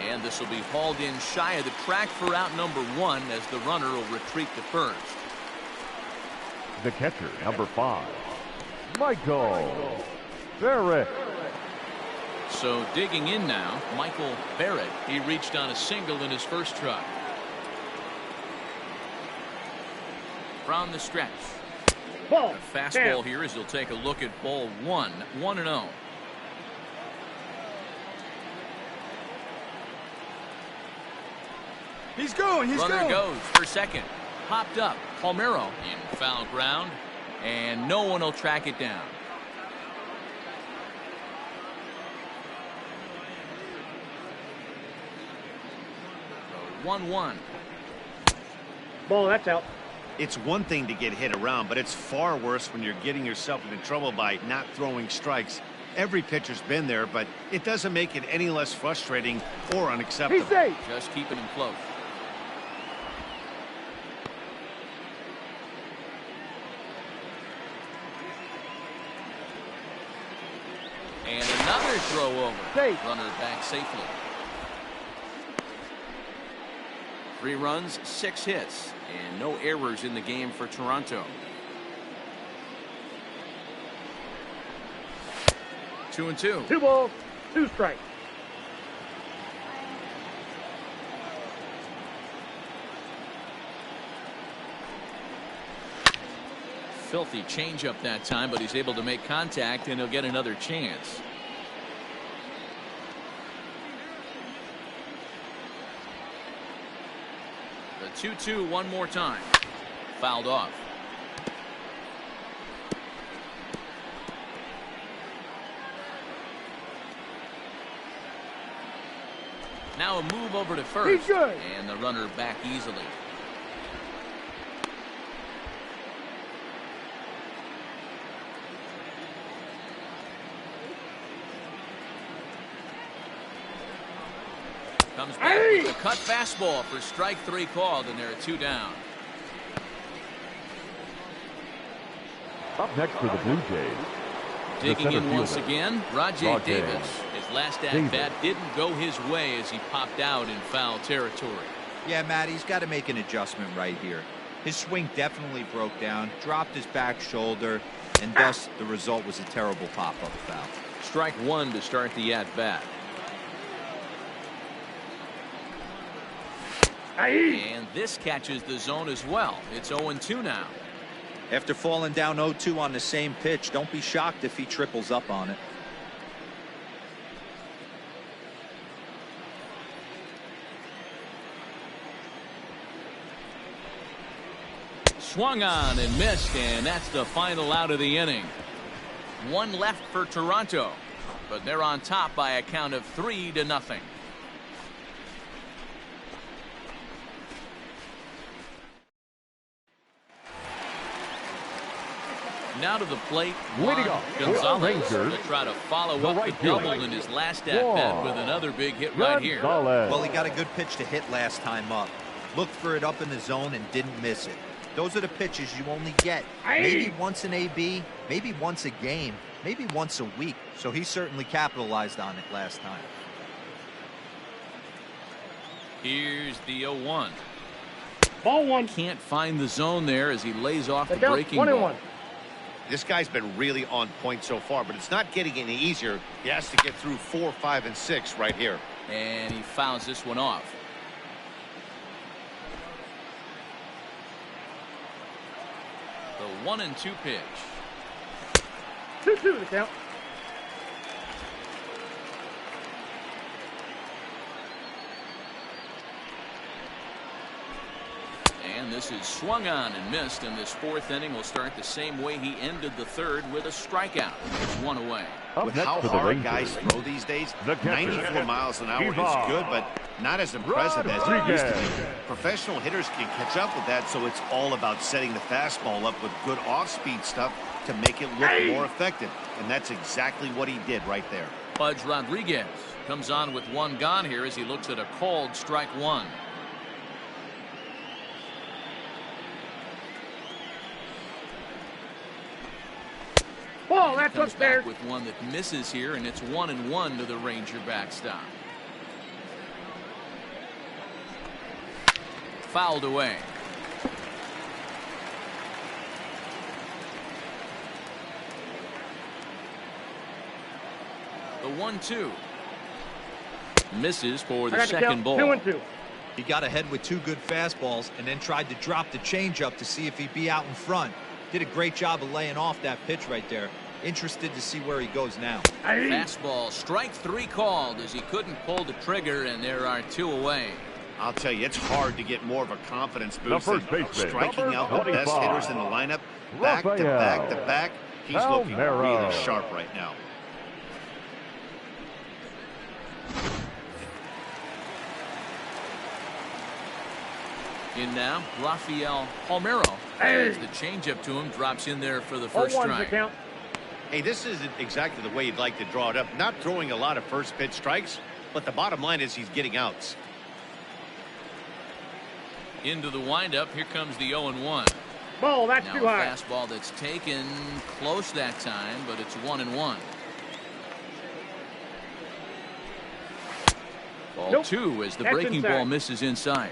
[SPEAKER 2] And this will be hauled in shy of the track for out number 1 as the runner will retreat to first.
[SPEAKER 3] The catcher, number 5, Michael Barrett.
[SPEAKER 2] So digging in now, Michael Barrett. He reached on a single in his first try. From the stretch.
[SPEAKER 4] Ball.
[SPEAKER 2] A fastball
[SPEAKER 4] Down.
[SPEAKER 2] here as he'll take a look at ball 1. 1-0.
[SPEAKER 6] He's going.
[SPEAKER 2] Runner goes for second. Popped up. Palmero in foul ground. And no one will track it down. 1-1.
[SPEAKER 4] Ball, that's out.
[SPEAKER 1] It's one thing to get hit around, but it's far worse when you're getting yourself into trouble by not throwing strikes. Every pitcher's been there, but it doesn't make it any less frustrating or unacceptable.
[SPEAKER 4] He's safe.
[SPEAKER 2] Just keeping him close. And another throw over.
[SPEAKER 4] Safe.
[SPEAKER 2] Runner back safely. 3 runs, 6 hits, and no errors in the game for Toronto. 2-2.
[SPEAKER 4] 2 balls, 2 strikes.
[SPEAKER 2] Filthy changeup that time, but he's able to make contact, and he'll get another chance. The 2-2 one more time. Fouled off. Now a move over to first.
[SPEAKER 4] He's good.
[SPEAKER 2] And the runner back easily. Comes back with a cut fastball for strike 3 called, and there are 2 down.
[SPEAKER 3] Up next for the Blue Jays.
[SPEAKER 2] Digging in
[SPEAKER 3] fielder,
[SPEAKER 2] once again, Rajay Davis. His last at-bat didn't go his way as he popped out in foul territory.
[SPEAKER 5] Yeah, Matt, he's got to make an adjustment right here. His swing definitely broke down, dropped his back shoulder, and thus the result was a terrible pop-up foul.
[SPEAKER 2] Strike 1 to start the at-bat. And this catches the zone as well. It's 0-2 now.
[SPEAKER 5] After falling down 0-2 on the same pitch, don't be shocked if he triples up on it.
[SPEAKER 2] Swung on and missed, and that's the final out of the inning. One left for Toronto, but they're on top by a count of 3-0. Now to the plate,
[SPEAKER 3] Leading off,
[SPEAKER 2] Gonzalez
[SPEAKER 3] Rangers,
[SPEAKER 2] to try to follow
[SPEAKER 3] the
[SPEAKER 2] up
[SPEAKER 3] right
[SPEAKER 2] the double
[SPEAKER 3] fielder,
[SPEAKER 2] in his last at-bat with another big hit right here.
[SPEAKER 3] Gonzalez.
[SPEAKER 5] Well, he got a good pitch to hit last time up. Looked for it up in the zone and didn't miss it. Those are the pitches you only get maybe once in AB, maybe once a game, maybe once a week. So he certainly capitalized on it last time.
[SPEAKER 2] Here's the 0-1.
[SPEAKER 4] Ball one.
[SPEAKER 2] Can't find the zone there as he lays off the
[SPEAKER 4] Take out
[SPEAKER 2] breaking
[SPEAKER 4] 1-1.
[SPEAKER 2] ball.
[SPEAKER 1] This guy's been really on point so far, but it's not getting any easier. He has to get through 4, 5, and 6 right here.
[SPEAKER 2] And he fouls this one off. The 1-2 pitch.
[SPEAKER 4] 2-2 the count.
[SPEAKER 2] And this is swung on and missed, and this fourth inning will start the same way he ended the third with a strikeout. It's one away.
[SPEAKER 3] Up
[SPEAKER 1] With
[SPEAKER 3] next
[SPEAKER 1] how
[SPEAKER 3] for the
[SPEAKER 1] hard
[SPEAKER 3] Rangers,
[SPEAKER 1] guys throw these days,
[SPEAKER 3] the catcher,
[SPEAKER 1] 94 miles an hour is
[SPEAKER 3] Ivan
[SPEAKER 1] good, but not as impressive as it used to be.
[SPEAKER 3] Rodriguez.
[SPEAKER 1] Professional hitters can catch up with that, so it's all about setting the fastball up with good off-speed stuff to make it look more effective. And that's exactly what he did right there.
[SPEAKER 2] Pudge Rodriguez comes on with one gone here as he looks at a called strike one.
[SPEAKER 4] Ball, that's
[SPEAKER 2] Comes
[SPEAKER 4] upstairs.
[SPEAKER 2] back with one that misses here, and it's 1-1 to the Ranger backstop. Fouled away. The 1-2 misses for
[SPEAKER 4] I
[SPEAKER 2] the
[SPEAKER 4] got the
[SPEAKER 2] second
[SPEAKER 4] count.
[SPEAKER 2] ball.
[SPEAKER 4] 2-2.
[SPEAKER 5] He got ahead with 2 good fastballs and then tried to drop the changeup to see if he'd be out in front. Did a great job of laying off that pitch right there. Interested to see where he goes now.
[SPEAKER 2] Fastball, strike 3 called as he couldn't pull the trigger, and there are 2 away.
[SPEAKER 1] I'll tell you, it's hard to get more of a confidence
[SPEAKER 3] The
[SPEAKER 1] boost
[SPEAKER 3] first
[SPEAKER 1] than
[SPEAKER 3] baseman,
[SPEAKER 1] striking
[SPEAKER 3] number
[SPEAKER 1] out the best
[SPEAKER 3] 25,
[SPEAKER 1] hitters in the lineup. Back to back to back. He's looking
[SPEAKER 3] Almero.
[SPEAKER 1] really sharp right now.
[SPEAKER 2] In now, Rafael Almero. As the changeup to him drops in there for the first
[SPEAKER 4] 0-1 the
[SPEAKER 2] strike.
[SPEAKER 4] count.
[SPEAKER 1] Hey, this isn't exactly the way you'd like to draw it up. Not throwing a lot of first pitch strikes, but the bottom line is he's getting outs.
[SPEAKER 2] Into the windup, here comes the 0-1.
[SPEAKER 4] Ball, that's
[SPEAKER 2] Now
[SPEAKER 4] too
[SPEAKER 2] a
[SPEAKER 4] high.
[SPEAKER 2] fastball that's taken close that time, but it's 1-1. Ball
[SPEAKER 4] Nope.
[SPEAKER 2] 2 as the
[SPEAKER 4] That's
[SPEAKER 2] breaking
[SPEAKER 4] inside.
[SPEAKER 2] ball misses inside.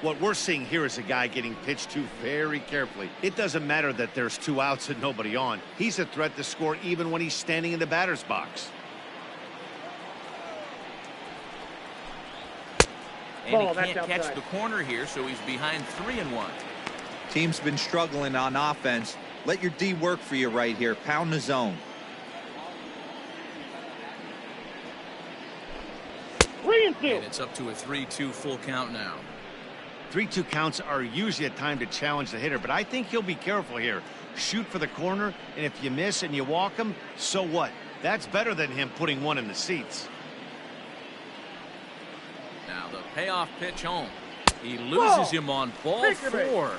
[SPEAKER 1] What we're seeing here is a guy getting pitched to very carefully. It doesn't matter that there's 2 outs and nobody on. He's a threat to score even when he's standing in the batter's box.
[SPEAKER 2] And
[SPEAKER 4] Ball,
[SPEAKER 2] he
[SPEAKER 4] that's
[SPEAKER 2] can't catch
[SPEAKER 4] outside.
[SPEAKER 2] the corner here, so he's behind 3-1.
[SPEAKER 5] Team's been struggling on offense. Let your D work for you right here. Pound the zone.
[SPEAKER 4] 3-2.
[SPEAKER 2] And it's up to a 3-2 full count now.
[SPEAKER 1] 3-2 counts are usually a time to challenge the hitter, but I think he'll be careful here. Shoot for the corner, and if you miss and you walk him, so what? That's better than him putting one in the seats.
[SPEAKER 2] Now the payoff pitch home. He loses him on ball
[SPEAKER 4] Take your base.
[SPEAKER 2] 4.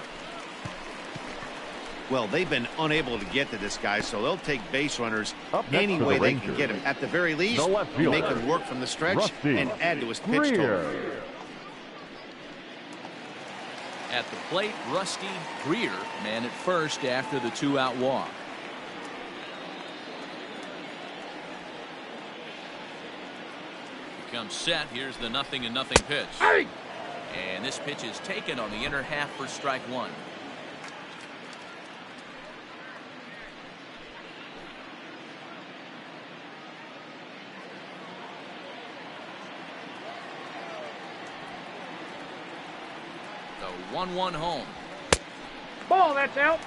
[SPEAKER 1] Well, they've been unable to get to this guy, so they'll take base runners
[SPEAKER 3] Up next
[SPEAKER 1] any
[SPEAKER 3] for the
[SPEAKER 1] way they can
[SPEAKER 3] Rangers,
[SPEAKER 1] get him. At the very least,
[SPEAKER 3] the left
[SPEAKER 1] make
[SPEAKER 3] fielder,
[SPEAKER 1] him work from the stretch
[SPEAKER 3] Rusty
[SPEAKER 1] and add to his pitch total.
[SPEAKER 3] Greer.
[SPEAKER 2] At the plate, Rusty Greer, man at first after the 2-out walk. He comes set. Here's the 0-0 pitch. And this pitch is taken on the inner half for strike 1. The 1-1 home.
[SPEAKER 4] Ball, that's out.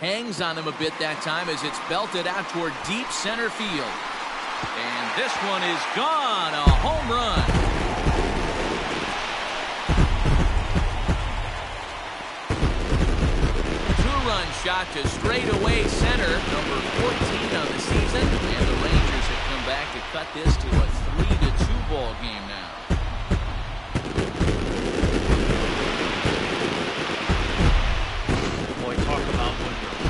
[SPEAKER 2] Hangs on him a bit that time as it's belted out toward deep center field. And this one is gone. A home run. Two-run shot to straightaway center. Number 14 on the season. And the Rangers have come back to cut this to a 3-2 ball game now.
[SPEAKER 1] Boy, talk about when you're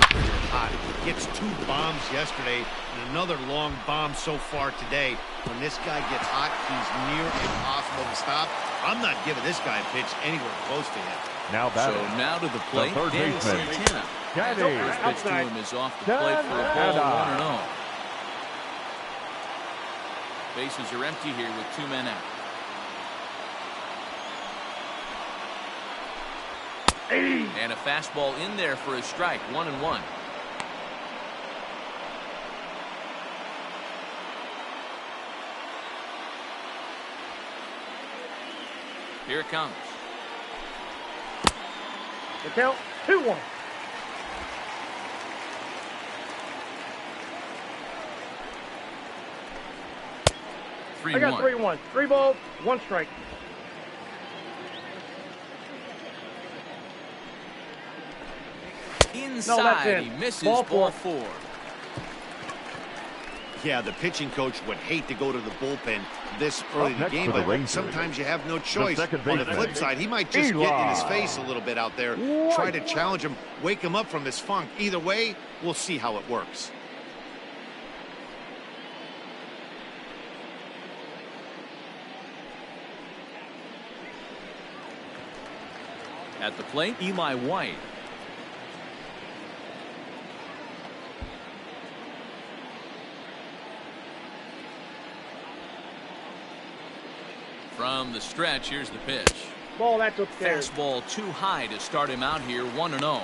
[SPEAKER 1] hot. Gets 2 bombs yesterday and another long bomb so far today. When this guy gets hot, he's near impossible to stop. I'm not giving this guy a pitch anywhere close to him.
[SPEAKER 3] Now batting.
[SPEAKER 2] So now to the plate,
[SPEAKER 3] third
[SPEAKER 2] Danny
[SPEAKER 3] baseman.
[SPEAKER 2] Santana.
[SPEAKER 3] Danny.
[SPEAKER 2] First pitch to him is off the plate for a ball, 1-0. Bases are empty here with 2 men out. And a fastball in there for a strike, 1-1. Here it comes.
[SPEAKER 4] The count, 2-1. I got 3-1. 3 balls, 1 strike.
[SPEAKER 2] Inside, he misses ball 4.
[SPEAKER 1] Yeah, the pitching coach would hate to go to the bullpen this early in the
[SPEAKER 3] next
[SPEAKER 1] game,
[SPEAKER 3] to the
[SPEAKER 1] but
[SPEAKER 3] Rangers,
[SPEAKER 1] sometimes you have no choice.
[SPEAKER 3] second
[SPEAKER 1] On the
[SPEAKER 3] baseman,
[SPEAKER 1] flip side, he might just get in his face a little bit out there, try to challenge him, wake him up from his funk. Either way, we'll see how it works.
[SPEAKER 2] At the plate, Eli White. From the stretch, here's the pitch.
[SPEAKER 4] Ball, that's upstairs.
[SPEAKER 2] Fastball too high to start him out here, 1-0.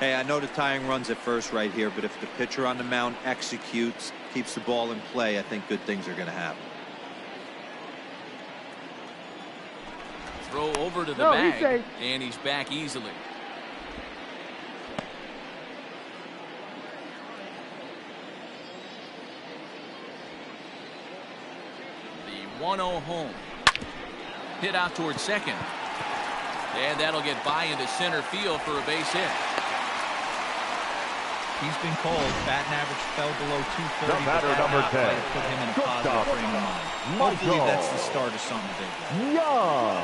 [SPEAKER 5] Hey, I know the tying run's at first right here, but if the pitcher on the mound executes, keeps the ball in play, I think good things are going to happen.
[SPEAKER 2] Throw over to the
[SPEAKER 4] No, he's
[SPEAKER 2] bag,
[SPEAKER 4] safe.
[SPEAKER 2] and he's back easily. The 1-0 home. Hit out towards second. And that'll get by into center field for a base hit.
[SPEAKER 5] He's been called. Batting average fell below 230.
[SPEAKER 3] The batter, number 10.
[SPEAKER 5] Put him in a positive frame of mind. Hopefully that's the start of something big.
[SPEAKER 3] Yeah.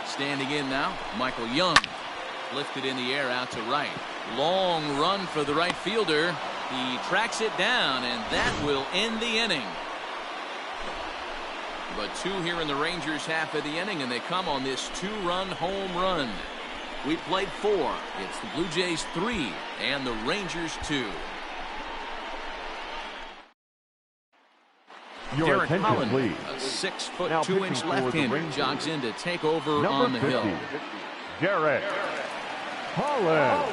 [SPEAKER 2] Standing in now, Michael Young. Lifted in the air out to right. Long run for the right fielder. He tracks it down, and that will end the inning. But 2 here in the Rangers half of the inning, and they come on this 2-run home run. We played 4. It's the Blue Jays 3 and the Rangers 2.
[SPEAKER 3] Your
[SPEAKER 2] Derek
[SPEAKER 3] attention,
[SPEAKER 2] Holland,
[SPEAKER 3] please.
[SPEAKER 2] a 6-foot
[SPEAKER 3] Now
[SPEAKER 2] 2-inch
[SPEAKER 3] pitching for the
[SPEAKER 2] left-hander,
[SPEAKER 3] Rangers,
[SPEAKER 2] jogs in to take over
[SPEAKER 3] Number
[SPEAKER 2] on the
[SPEAKER 3] 50,
[SPEAKER 2] hill.
[SPEAKER 3] Derek Holland.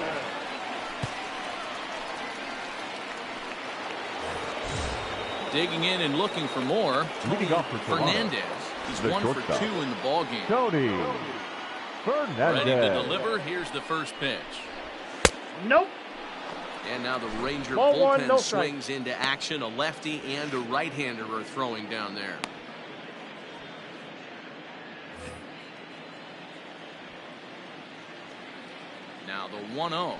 [SPEAKER 2] Digging in and looking for more.
[SPEAKER 3] Leading off for Toronto,
[SPEAKER 2] Fernandez. He's
[SPEAKER 3] the
[SPEAKER 2] 1 for
[SPEAKER 3] shortstop.
[SPEAKER 2] 2 in the ball game.
[SPEAKER 3] Tony Fernandez.
[SPEAKER 2] Ready to deliver. Here's the first pitch.
[SPEAKER 4] Nope.
[SPEAKER 2] And now the Ranger
[SPEAKER 4] Ball 1,
[SPEAKER 2] bullpen
[SPEAKER 4] no strike.
[SPEAKER 2] swings into action. A lefty and a right-hander are throwing down there. Now the 1-0.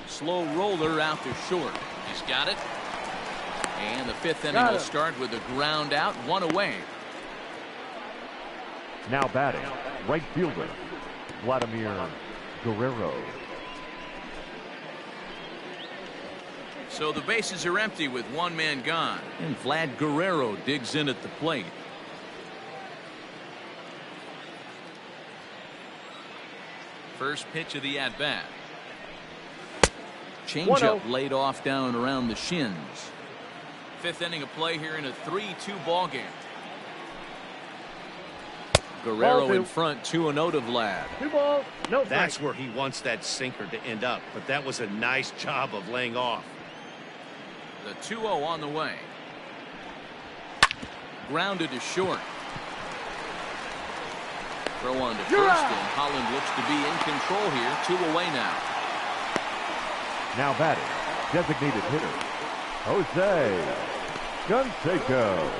[SPEAKER 2] Slow roller out to short. He's got it. And the 5th inning will start with a ground out, 1 away.
[SPEAKER 3] Now batting, right fielder, Vladimir Guerrero.
[SPEAKER 2] So the bases are empty with one man gone. And Vlad Guerrero digs in at the plate. First pitch of the at-bat. Changeup laid off down around the shins. Fifth inning of play here in a 3-2 ball game. Guerrero in front, 2-0 to Vlad.
[SPEAKER 4] 2 balls, no strikes.
[SPEAKER 1] That's where he wants that sinker to end up, but that was a nice job of laying off.
[SPEAKER 2] The 2-0 on the way. Grounded to short. Throw on to first, and Holland looks to be in control here. 2 away now.
[SPEAKER 3] Now batting, designated hitter, Jose Canseco.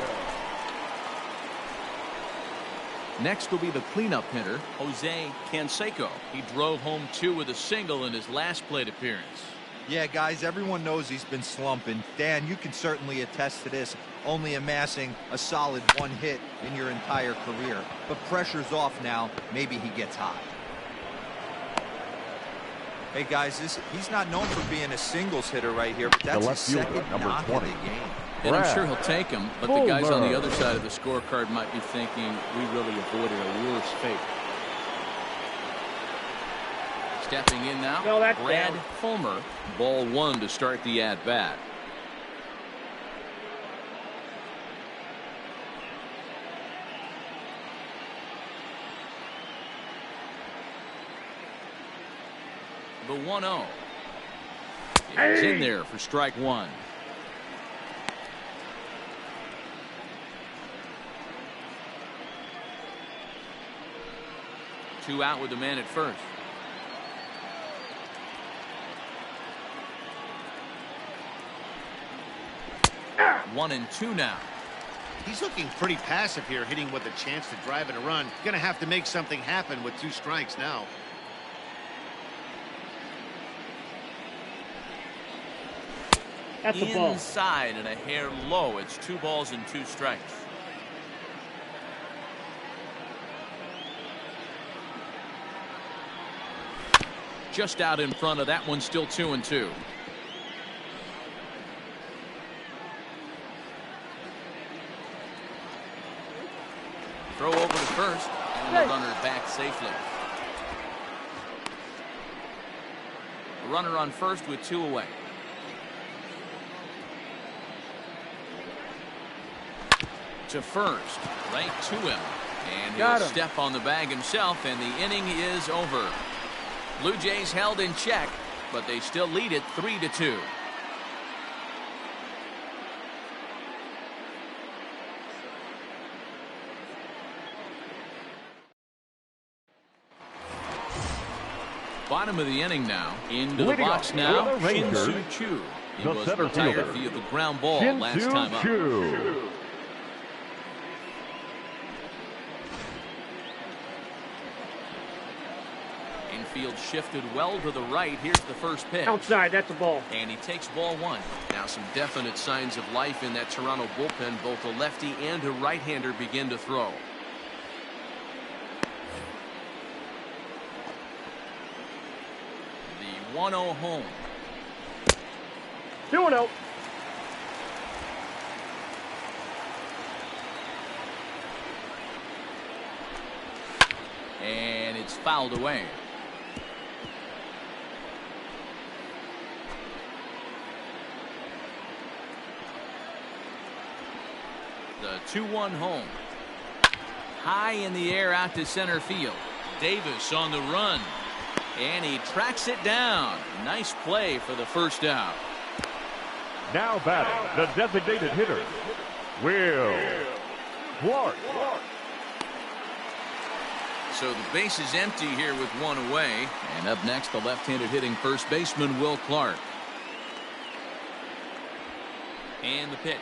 [SPEAKER 2] Next will be the cleanup hitter, Jose Canseco. He drove home 2 with a single in his last plate appearance.
[SPEAKER 5] Yeah, guys, everyone knows he's been slumping. Dan, you can certainly attest to this, only amassing a solid 1 hit in your entire career. But pressure's off now. Maybe he gets hot. Hey, guys, he's not known for being a singles hitter right here, but that's his second knock of the game.
[SPEAKER 2] And I'm sure he'll take him, but the guys on the other side of the scorecard might be thinking we really avoided a worse fate. Stepping in now, Brad Fulmer. Ball 1 to start the at-bat. The 1-0. It's in there for strike 1. Two out with the man at first. One and two now.
[SPEAKER 1] He's looking pretty passive here, hitting with a chance to drive in a run. Going to have to make something happen with 2 strikes now.
[SPEAKER 4] That's a ball.
[SPEAKER 2] Inside and a hair low. It's 2 balls and 2 strikes. Just out in front of that one, still 2-2. Throw over to first, and the runner back safely. A runner on first with 2 away. To first, right to him, and he'll step on the bag himself, and the inning is over. Blue Jays held in check, but they still lead it 3-2. Bottom of the inning now. Into the box now, Shin-Soo Choo. He was retired via the ground ball last time up. Infield shifted well to the right. Here's the first pitch.
[SPEAKER 4] Outside, that's a ball.
[SPEAKER 2] And he takes ball 1. Now some definite signs of life in that Toronto bullpen. Both a lefty and a right-hander begin to throw. The 1-0 home.
[SPEAKER 4] 2-0.
[SPEAKER 2] And it's fouled away. The 2-1 home. High in the air out to center field. Davis on the run. And he tracks it down. Nice play for the first out.
[SPEAKER 3] Now batting, the designated hitter, Will Clark.
[SPEAKER 2] So the base is empty here with 1 away. And up next, the left-handed hitting first baseman, Will Clark. And the pitch.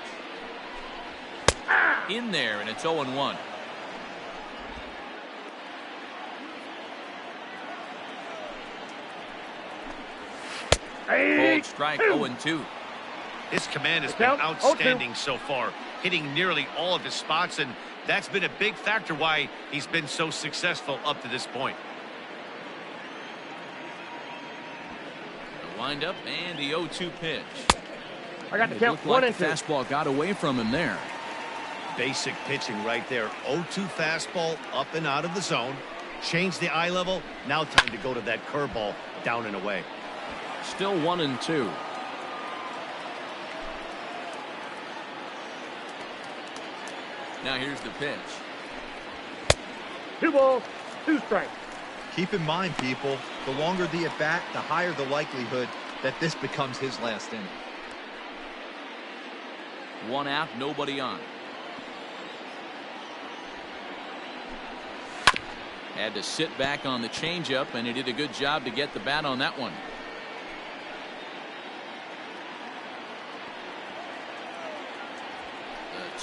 [SPEAKER 2] In there, and it's 0-1. Cold strike, 0-2.
[SPEAKER 1] His command has been outstanding so far, hitting nearly all of his spots, and that's been a big factor why he's been so successful up to this point.
[SPEAKER 2] The windup and the 0-2 pitch.
[SPEAKER 4] I got the
[SPEAKER 2] It
[SPEAKER 4] count.
[SPEAKER 2] looked
[SPEAKER 4] 1
[SPEAKER 2] like
[SPEAKER 4] and
[SPEAKER 2] the
[SPEAKER 4] 2.
[SPEAKER 2] fastball got away from him there.
[SPEAKER 1] Basic pitching right there. 0-2 fastball up and out of the zone. Change the eye level. Now time to go to that curveball down and away.
[SPEAKER 2] Still 1 and 2. Now here's the pitch.
[SPEAKER 4] 2 balls, 2 strikes.
[SPEAKER 5] Keep in mind, people, the longer the at bat, the higher the likelihood that this becomes his last inning.
[SPEAKER 2] 1 out, nobody on. Had to sit back on the changeup, and he did a good job to get the bat on that one.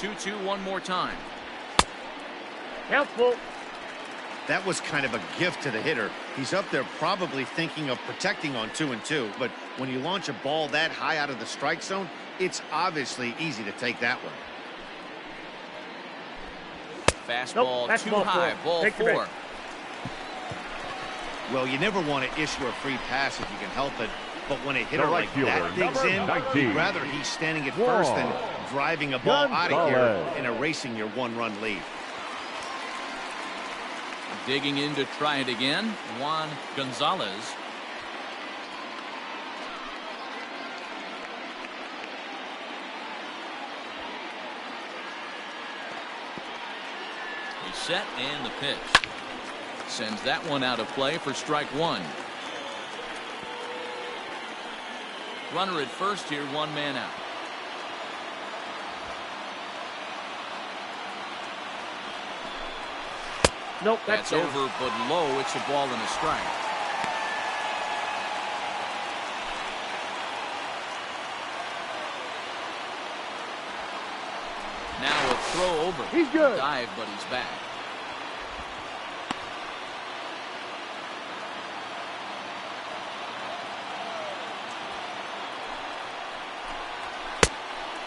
[SPEAKER 2] The 2-2 one more time.
[SPEAKER 4] Count's full.
[SPEAKER 1] That was kind of a gift to the hitter. He's up there probably thinking of protecting on 2-2, but when you launch a ball that high out of the strike zone, it's obviously easy to take that one.
[SPEAKER 2] Fastball
[SPEAKER 4] Nope,
[SPEAKER 2] too
[SPEAKER 4] ball
[SPEAKER 2] high,
[SPEAKER 4] 4.
[SPEAKER 2] ball
[SPEAKER 4] Take the
[SPEAKER 2] 4.
[SPEAKER 4] base.
[SPEAKER 1] Well, you never want to issue a free pass if you can help it, but when a hitter
[SPEAKER 3] The right
[SPEAKER 1] like that
[SPEAKER 3] fielder,
[SPEAKER 1] digs in,
[SPEAKER 3] number 19.
[SPEAKER 1] you'd rather he's standing at first than driving a ball out of here
[SPEAKER 3] Gonzalez.
[SPEAKER 1] and erasing your 1-run lead.
[SPEAKER 2] Digging in to try it again, Juan Gonzalez. He's set and the pitch. Sends that one out of play for strike 1. Runner at first here, 1 man out.
[SPEAKER 4] Nope,
[SPEAKER 2] That's
[SPEAKER 4] down.
[SPEAKER 2] over but low. It's a ball and a strike. Now a throw over.
[SPEAKER 4] He's good.
[SPEAKER 2] Dive, but he's back.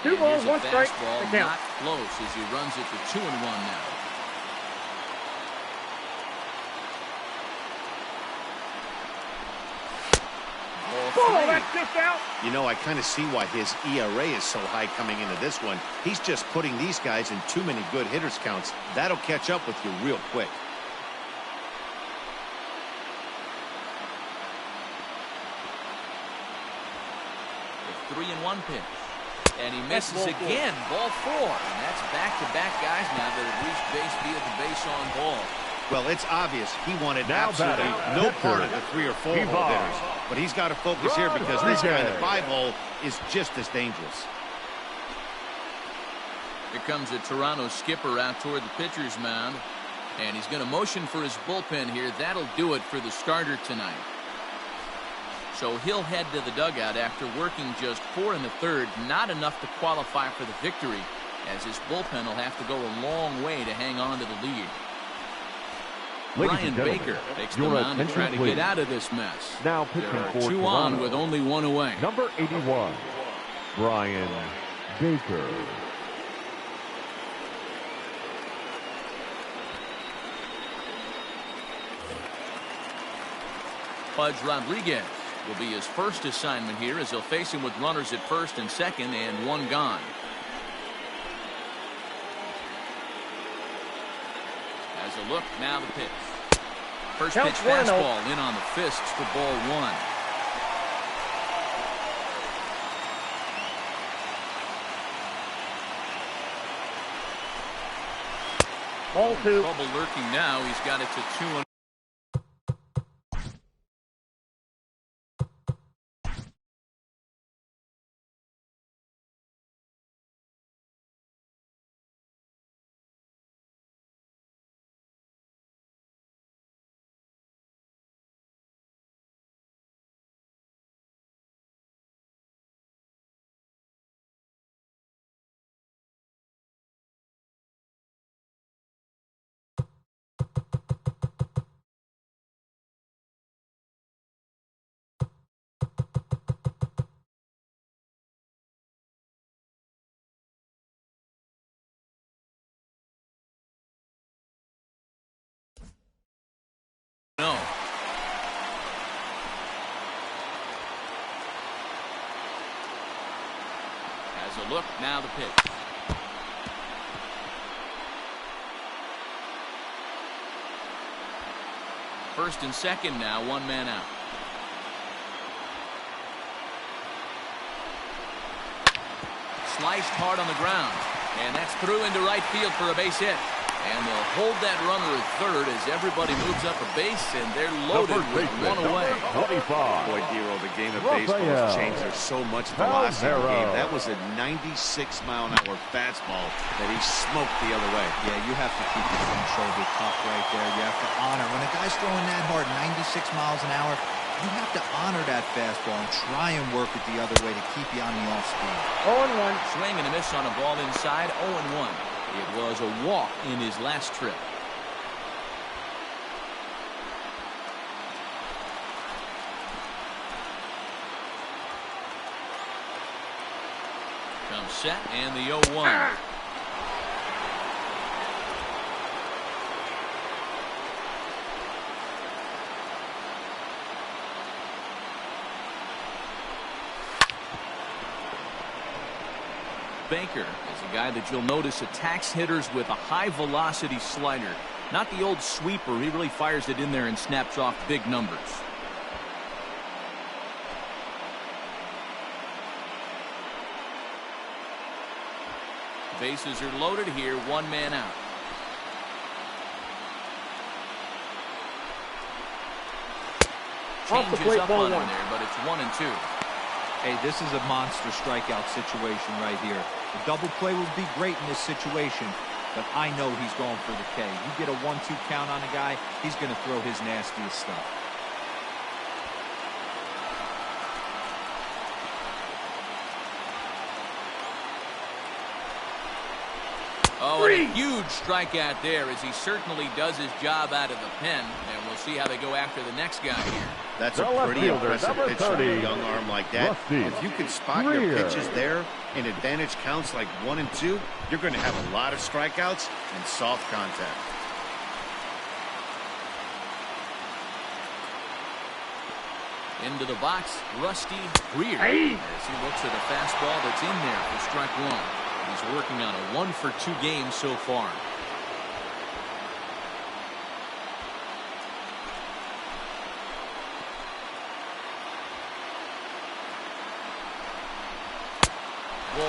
[SPEAKER 4] Two
[SPEAKER 2] And
[SPEAKER 4] balls,
[SPEAKER 2] here's a
[SPEAKER 4] 1 strike.
[SPEAKER 2] fastball,
[SPEAKER 4] The count.
[SPEAKER 2] not close as he runs it to 2-1 now.
[SPEAKER 4] Oh, that's just out.
[SPEAKER 1] You know, I kind of see why his ERA is so high coming into this one. He's just putting these guys in too many good hitters counts. That'll catch up with you real quick.
[SPEAKER 2] The 3-1 pitch. And he misses again. Ball 4. And that's back-to-back guys now that have reached base via the base on ball.
[SPEAKER 1] Well, it's obvious he wanted
[SPEAKER 3] Now
[SPEAKER 1] absolutely
[SPEAKER 3] batting,
[SPEAKER 1] no
[SPEAKER 3] pitcher,
[SPEAKER 1] part of the 3 or 4 hole
[SPEAKER 3] Ivar.
[SPEAKER 1] hitters. But he's got to focus here because this guy in the 5 hole is just as dangerous.
[SPEAKER 2] Here comes a Toronto skipper out toward the pitcher's mound. And he's going to motion for his bullpen here. That'll do it for the starter tonight. So he'll head to the dugout after working just 4 in the 3rd. Not enough to qualify for the victory, as his bullpen will have to go a long way to hang on to the lead.
[SPEAKER 3] Ladies
[SPEAKER 2] Brian
[SPEAKER 3] and gentlemen,
[SPEAKER 2] Baker takes the
[SPEAKER 3] your
[SPEAKER 2] mound to try
[SPEAKER 3] attention,
[SPEAKER 2] to
[SPEAKER 3] please.
[SPEAKER 2] get out of this mess.
[SPEAKER 3] Now pitching
[SPEAKER 2] There are
[SPEAKER 3] for
[SPEAKER 2] 2 on
[SPEAKER 3] Toronto.
[SPEAKER 2] with only 1 away.
[SPEAKER 3] Number 81, Brian Baker.
[SPEAKER 2] Pudge Rodriguez will be his first assignment here as he'll face him with runners at first and second and 1 gone. As a look, now the pitch. First pitch
[SPEAKER 4] Counts 1-0.
[SPEAKER 2] fastball in on the fists for ball 1.
[SPEAKER 4] Ball 2.
[SPEAKER 2] Trouble lurking now. He's got it to 2-1. The look, now the pitch. First and second now, one man out. Sliced hard on the ground, and that's through into right field for a base hit. And they'll hold that runner at third as everybody moves up a base, and they're loaded with one away.
[SPEAKER 3] 25.
[SPEAKER 1] Boy, Dero, the game of baseball has changed. There's so much velocity in the game. That was a 96-mile-an-hour fastball that he smoked the other way.
[SPEAKER 5] Yeah, you have to keep your front shoulder tucked right there. You have to honor. When a guy's throwing that hard, 96 miles an hour, you have to honor that fastball and try and work it the other way to keep you on the off speed.
[SPEAKER 4] 0-1.
[SPEAKER 2] Swing and a miss on a ball inside, 0-1. It was a walk in his last trip. Comes set and the 0-1. Baker is a guy that you'll notice attacks hitters with a high velocity slider. Not the old sweeper. He really fires it in there and snaps off big numbers. Bases are loaded here, one man out. Changes up on him there, but it's 1-2.
[SPEAKER 5] Hey, this is a monster strikeout situation right here. A double play would be great in this situation, but I know he's going for the K. You get a 1-2 count on a guy, he's going to throw his nastiest stuff.
[SPEAKER 2] Oh, and a huge strikeout there as he certainly does his job out of the pen, and we'll see how they go after the next guy here.
[SPEAKER 1] That's a pretty impressive pitch from a young arm like that. If you can spot your pitches there in advantage counts like 1 and 2, you're going to have a lot of strikeouts and soft contact.
[SPEAKER 2] Into the box, Rusty Greer. As he looks at a fastball that's in there for strike one. He's working on a 1-for-2 game so far.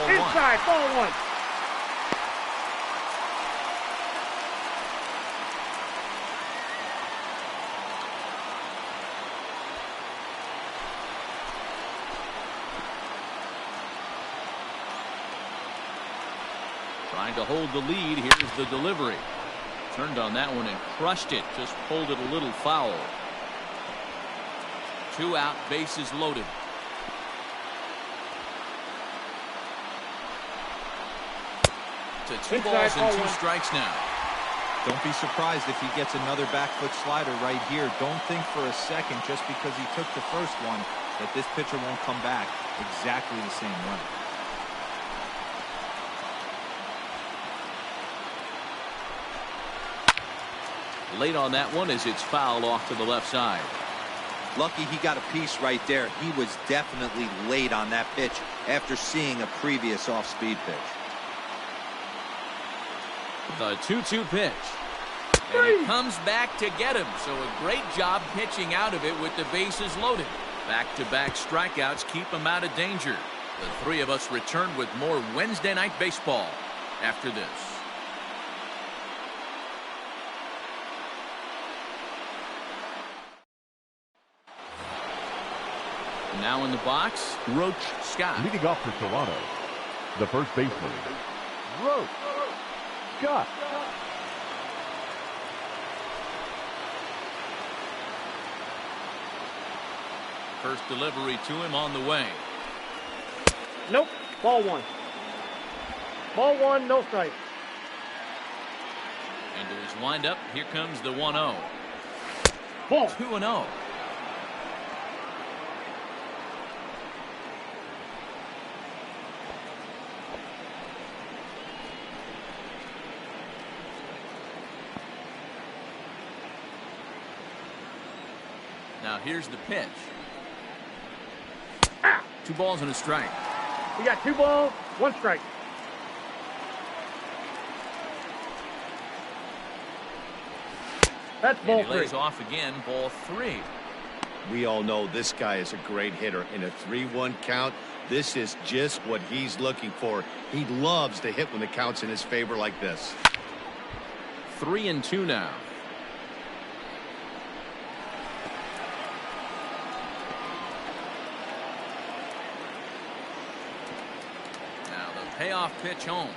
[SPEAKER 4] Inside, ball one.
[SPEAKER 2] Trying to hold the lead. Here's the delivery. Turned on that one and crushed it. Just pulled it a little foul. 2 out, bases loaded. To 2 balls and 2 strikes now.
[SPEAKER 5] Don't be surprised if he gets another back foot slider right here. Don't think for a second just because he took the first one that this pitcher won't come back exactly the same way.
[SPEAKER 2] Late on that one as it's fouled off to the left side.
[SPEAKER 5] Lucky he got a piece right there. He was definitely late on that pitch after seeing a previous off-speed pitch.
[SPEAKER 2] The 2-2 pitch. And he comes back to get him. So a great job pitching out of it with the bases loaded. Back-to-back strikeouts keep him out of danger. The three of us return with more Wednesday Night Baseball after this. Now in the box, Roach Scott.
[SPEAKER 3] Leading off for Toronto, the first baseman, Roach Scott.
[SPEAKER 2] First delivery to him on the way.
[SPEAKER 4] Nope. Ball one. Ball one, no strike.
[SPEAKER 2] Into his windup, here comes the 1-0.
[SPEAKER 4] Ball.
[SPEAKER 2] 2-0. Now here's the pitch. 2 balls and a strike.
[SPEAKER 4] We got 2 balls, One strike. That's ball
[SPEAKER 2] and he lays off again, ball 3.
[SPEAKER 1] We all know this guy is a great hitter. In a 3-1 count, this is just what he's looking for. He loves to hit when the count's in his favor like this.
[SPEAKER 2] 3-2 now. Now the payoff pitch home.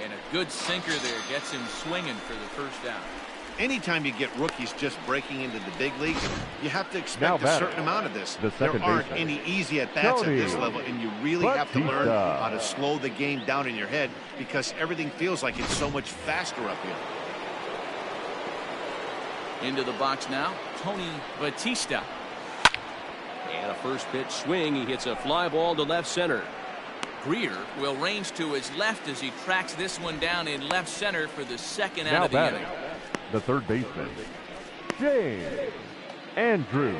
[SPEAKER 2] And a good sinker there gets him swinging for the first out.
[SPEAKER 1] Anytime you get rookies just breaking into the big leagues, you have to expect a certain amount of this. There aren't any easy at-bats at this level, and you really have to learn how to slow the game down in your head because everything feels like it's so much faster up here.
[SPEAKER 2] Into the box now, Tony Batista.
[SPEAKER 6] And a first pitch swing. He hits a fly ball to left center.
[SPEAKER 2] Greer will range to his left as he tracks this one down in left center for the second out of the inning.
[SPEAKER 3] The third baseman, James Andrews.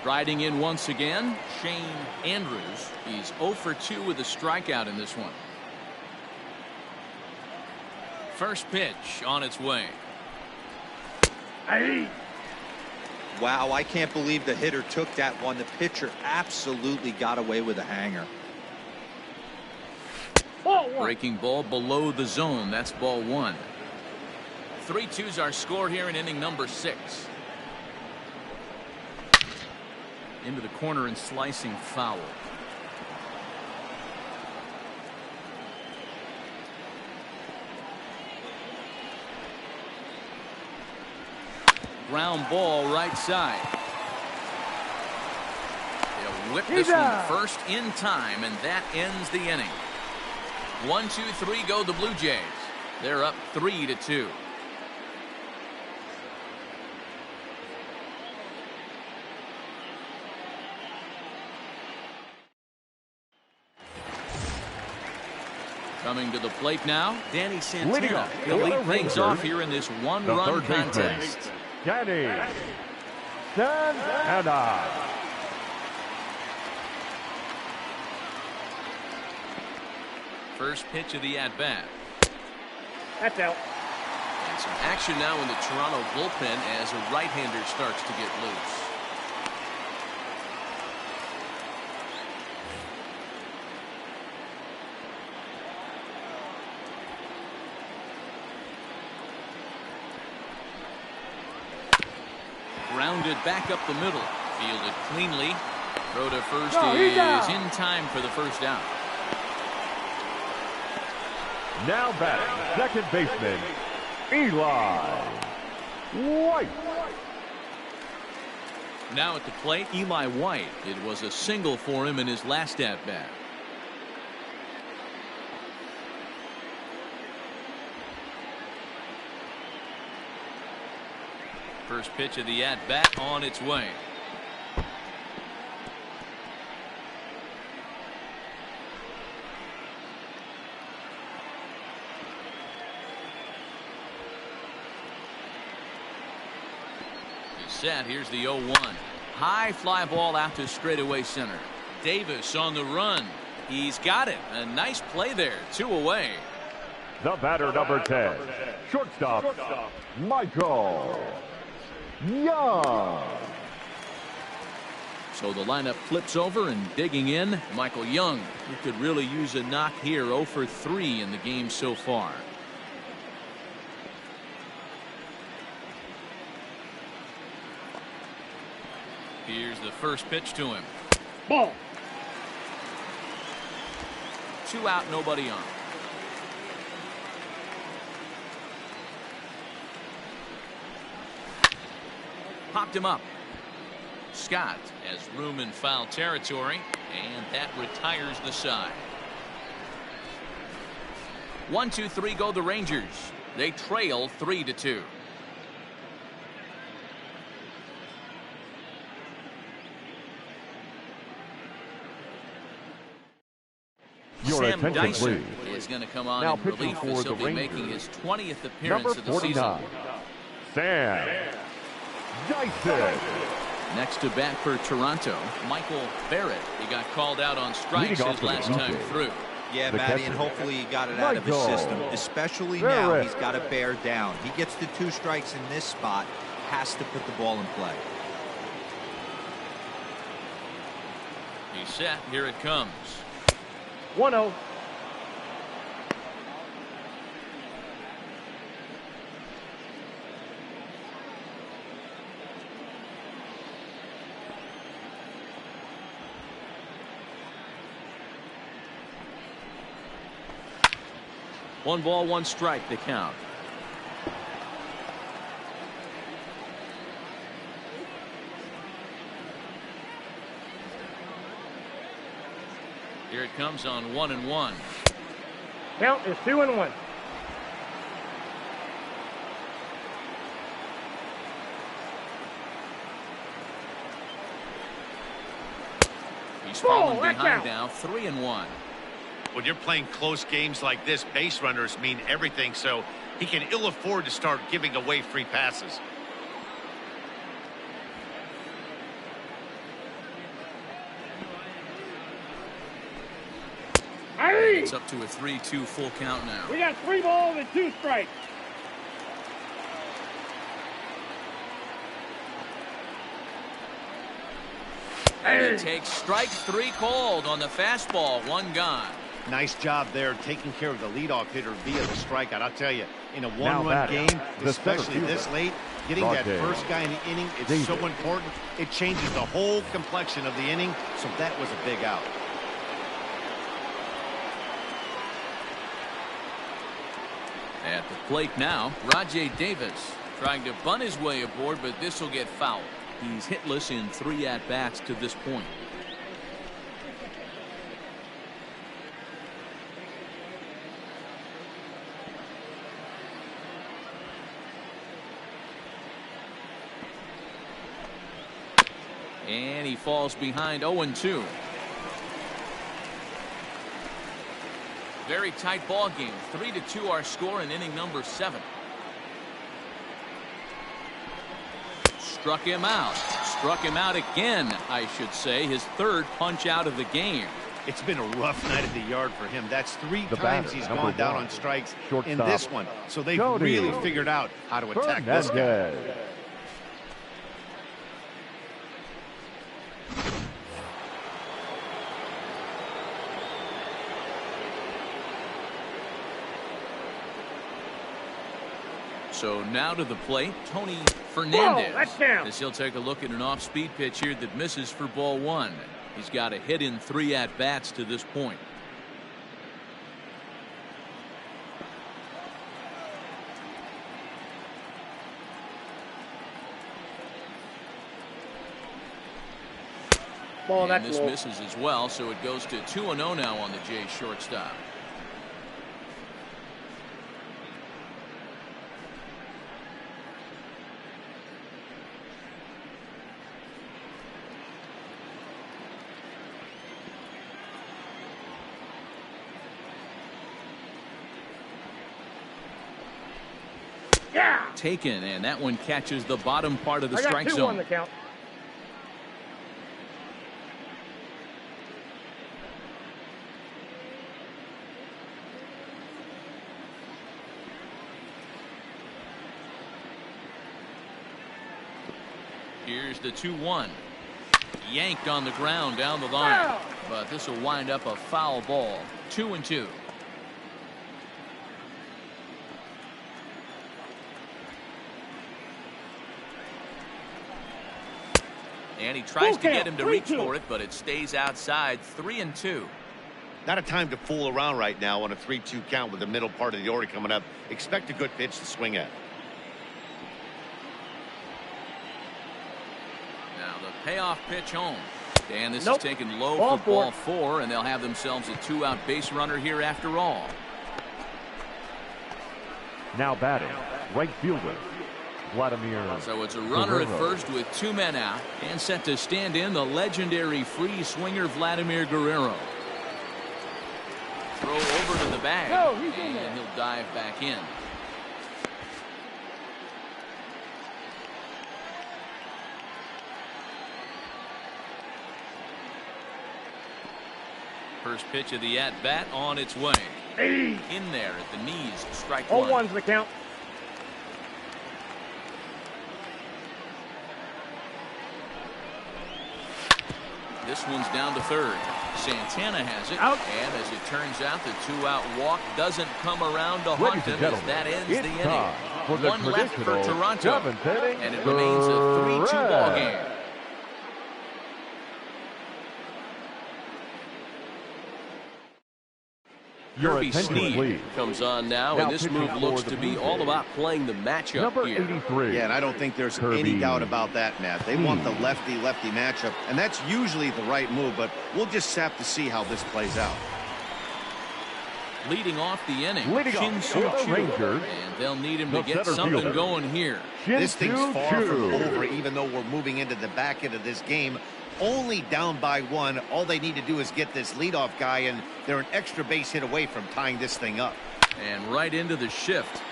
[SPEAKER 2] Striding in once again, Shane Andrews. He's 0 for 2 with a strikeout in this one. First pitch on its way.
[SPEAKER 4] Hey.
[SPEAKER 5] Wow, I can't believe the hitter took that one. The pitcher absolutely got away with a hanger.
[SPEAKER 2] Breaking ball below the zone. That's ball 1. 3-2's our score here in inning number 6. Into the corner and slicing foul. Ground ball right side. They'll whip this one first in time, and that ends the inning. 1, 2, 3 go the Blue Jays. They're up 3-2. Coming to the plate now, Danny Santana. He'll lead things off here in this one-run contest.
[SPEAKER 3] Danny Santana.
[SPEAKER 2] First pitch of the at-bat.
[SPEAKER 4] That's out.
[SPEAKER 2] And some action now in the Toronto bullpen as a right-hander starts to get loose. Grounded back up the middle. Fielded cleanly. Throw to first is in time for the first out.
[SPEAKER 3] Now batting, second baseman, Eli White.
[SPEAKER 2] Now at the plate, Eli White. It was a single for him in his last at-bat. First pitch of the at-bat on its way. Set. Here's the 0-1. High fly ball out to straightaway center. Davis on the run. He's got it. A nice play there. 2 away.
[SPEAKER 3] The batter, number 10, shortstop, Michael Young.
[SPEAKER 2] So the lineup flips over, and digging in, Michael Young, who could really use a knock here. 0 for 3 in the game so far. Here's the first pitch to him.
[SPEAKER 4] Ball.
[SPEAKER 2] 2 out, nobody on. Popped him up. Scott has room in foul territory, and that retires the side. 1, 2, 3 go the Rangers. They trail 3-2.
[SPEAKER 3] Your
[SPEAKER 2] Sam
[SPEAKER 3] attention,
[SPEAKER 2] Dyson
[SPEAKER 3] please.
[SPEAKER 2] is is going to come on
[SPEAKER 3] Now
[SPEAKER 2] in
[SPEAKER 3] pitching
[SPEAKER 2] relief
[SPEAKER 3] for
[SPEAKER 2] as he'll
[SPEAKER 3] the
[SPEAKER 2] be making
[SPEAKER 3] Rangers,
[SPEAKER 2] his 20th appearance
[SPEAKER 3] number
[SPEAKER 2] of the season.
[SPEAKER 3] 49, Sam Dyson.
[SPEAKER 2] Next to bat for Toronto, Michael Barrett. He got called out on strikes his last time through.
[SPEAKER 5] Yeah,
[SPEAKER 3] The
[SPEAKER 5] Matty, and
[SPEAKER 3] catcher,
[SPEAKER 5] hopefully he got it out of his
[SPEAKER 3] Michael
[SPEAKER 5] system. Especially
[SPEAKER 3] Barrett.
[SPEAKER 5] now, he's got to bear down. He gets the 2 strikes in this spot, has to put the ball in play.
[SPEAKER 2] He's set. Here it comes.
[SPEAKER 4] 1-0.
[SPEAKER 6] One ball, one strike, the count.
[SPEAKER 2] Here it comes on 1-1.
[SPEAKER 4] Count is 2-1.
[SPEAKER 2] He's fallen
[SPEAKER 4] that
[SPEAKER 2] behind
[SPEAKER 4] count.
[SPEAKER 2] now, 3-1.
[SPEAKER 1] When you're playing close games like this, base runners mean everything, so he can ill afford to start giving away free passes.
[SPEAKER 4] Hey!
[SPEAKER 2] It's up to a 3-2 full count now.
[SPEAKER 4] We got 3 balls and 2 strikes.
[SPEAKER 2] And he takes strike 3 called on the fastball. 1 gone.
[SPEAKER 1] Nice job there taking care of the leadoff hitter via the strikeout. I'll tell you, in a
[SPEAKER 3] Now
[SPEAKER 1] one-run
[SPEAKER 3] batting,
[SPEAKER 1] game,
[SPEAKER 3] the
[SPEAKER 1] especially
[SPEAKER 3] center
[SPEAKER 1] this
[SPEAKER 3] fielder,
[SPEAKER 1] late, getting that
[SPEAKER 3] BlueJays,
[SPEAKER 1] first guy in the inning is so important. It changes the whole complexion of the inning, so that was a big out.
[SPEAKER 2] At the plate now, Rajay Davis trying to bunt his way aboard, but this will get fouled. He's hitless in 3 at-bats to this point. And he falls behind 0-2. Very tight ball game. 3-2 our score in inning number 7. Struck him out. Struck him out again, I should say. His 3rd punch out of the game.
[SPEAKER 1] It's been a rough night at the yard for him. That's 3
[SPEAKER 3] The
[SPEAKER 1] times
[SPEAKER 3] batter,
[SPEAKER 1] he's
[SPEAKER 3] number
[SPEAKER 1] gone down
[SPEAKER 3] 1,
[SPEAKER 1] on strikes
[SPEAKER 3] shortstop,
[SPEAKER 1] in this one. So they've
[SPEAKER 3] Cody
[SPEAKER 1] really figured out how to attack this guy.
[SPEAKER 3] Fernandez.
[SPEAKER 2] So now to the plate, Tony Fernandez.
[SPEAKER 4] that's down.
[SPEAKER 2] As he'll take a look at an off-speed pitch here that misses for ball 1. He's got a hit in 3 at-bats to this point.
[SPEAKER 4] Ball,
[SPEAKER 2] And
[SPEAKER 4] that's
[SPEAKER 2] this
[SPEAKER 4] low.
[SPEAKER 2] misses as well, so it goes to 2-0 now on the Jays shortstop.
[SPEAKER 4] Yeah!
[SPEAKER 2] Taken, and that one catches the bottom part of the
[SPEAKER 4] I got
[SPEAKER 2] strike
[SPEAKER 4] 2-1
[SPEAKER 2] zone.
[SPEAKER 4] the count.
[SPEAKER 2] Here's the 2-1. Yanked on the ground down the line. But this will wind up a foul ball. 2-2. And he tries to get him to reach for it, but it stays outside. 3-2.
[SPEAKER 1] Not a time to fool around right now on a 3-2 count with the middle part of the order coming up. Expect a good pitch to swing at.
[SPEAKER 2] Now the payoff pitch home. And this
[SPEAKER 4] Nope.
[SPEAKER 2] is taken low
[SPEAKER 4] Ball
[SPEAKER 2] for ball 4, and they'll have themselves a 2-out base runner here after all.
[SPEAKER 3] Now batting, right fielder, Vladimir.
[SPEAKER 2] So it's a runner at
[SPEAKER 3] Guerrero.
[SPEAKER 2] first with 2 men out, and set to stand in the legendary free swinger Vladimir Guerrero. Throw over to the bag, and he'll dive back in. First pitch of the at-bat on its way. In there at the knees, strike one.
[SPEAKER 4] 0-1's the count.
[SPEAKER 2] This one's down to third. Santana has it.
[SPEAKER 4] Out.
[SPEAKER 2] And as it turns out, the two-out walk doesn't come around to haunt him as that ends the inning. One left for Toronto. And it remains a 3-2 ball game.
[SPEAKER 6] Kirby Snead comes on now, and this move looks to be all about playing the matchup
[SPEAKER 3] Number
[SPEAKER 6] here.
[SPEAKER 3] 83.
[SPEAKER 1] Yeah, and I don't think there's
[SPEAKER 3] Kirby
[SPEAKER 1] any doubt about that, Matt. They want the lefty-lefty matchup, and that's usually the right move, but we'll just have to see how this plays out.
[SPEAKER 2] Leading off the inning,
[SPEAKER 3] Leading off the Rangers.
[SPEAKER 2] and they'll need him
[SPEAKER 3] The
[SPEAKER 2] to get
[SPEAKER 3] center
[SPEAKER 2] something
[SPEAKER 3] fielder.
[SPEAKER 2] going here.
[SPEAKER 1] This thing's far from
[SPEAKER 3] Chu.
[SPEAKER 1] over, even though we're moving into the back end of this game. Only down by one. All they need to do is get this leadoff guy, and they're an extra base hit away from tying this thing up.
[SPEAKER 2] And right into the shift.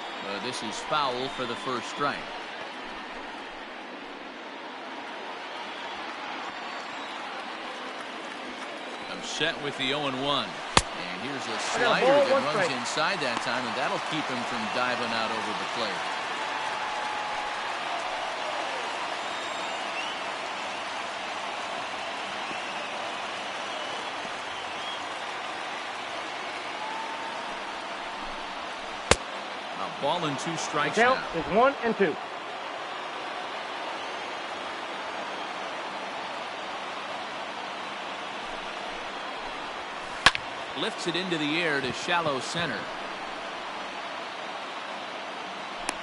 [SPEAKER 2] This is foul for the first strike. I'm set with the 0-1. And here's a slider that runs inside that time, and that'll keep him from diving out over the plate. Ball and 2 strikes
[SPEAKER 4] The count
[SPEAKER 2] now.
[SPEAKER 4] is 1 and 2.
[SPEAKER 2] Lifts it into the air to shallow center.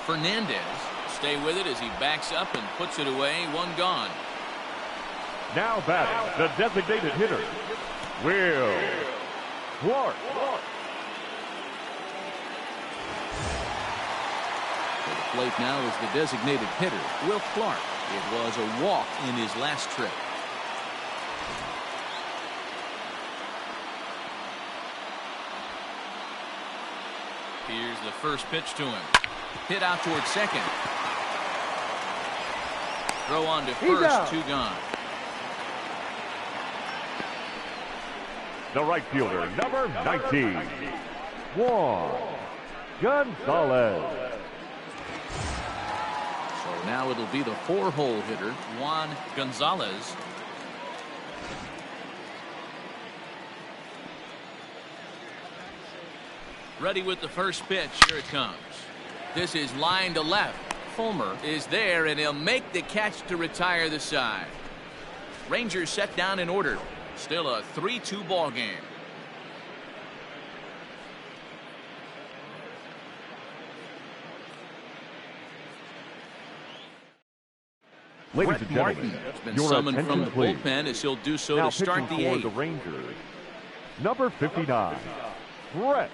[SPEAKER 2] Fernandez stay with it as he backs up and puts it away. One gone.
[SPEAKER 3] Now batting, the designated hitter, Will Clark.
[SPEAKER 2] To the plate now is the designated hitter, Will Clark. It was a walk in his last trip. Here's the first pitch to him. Hit out towards second. Throw on to first, 2 gone.
[SPEAKER 3] The right fielder, number 19, Juan Gonzalez.
[SPEAKER 2] So now it'll be the 4-hole hitter, Juan Gonzalez. Ready with the first pitch. Here it comes. This is line to left. Fulmer is there, and he'll make the catch to retire the side. Rangers set down in order. Still a 3-2 ball game.
[SPEAKER 3] Ladies
[SPEAKER 2] Brett
[SPEAKER 3] and
[SPEAKER 2] Martin
[SPEAKER 3] gentlemen,
[SPEAKER 2] has been
[SPEAKER 3] your
[SPEAKER 2] summoned from the
[SPEAKER 3] attention, please.
[SPEAKER 2] bullpen as he'll do so
[SPEAKER 3] Now
[SPEAKER 2] to start the
[SPEAKER 3] pitching for
[SPEAKER 2] 8th.
[SPEAKER 3] the Rangers, number 59, Brett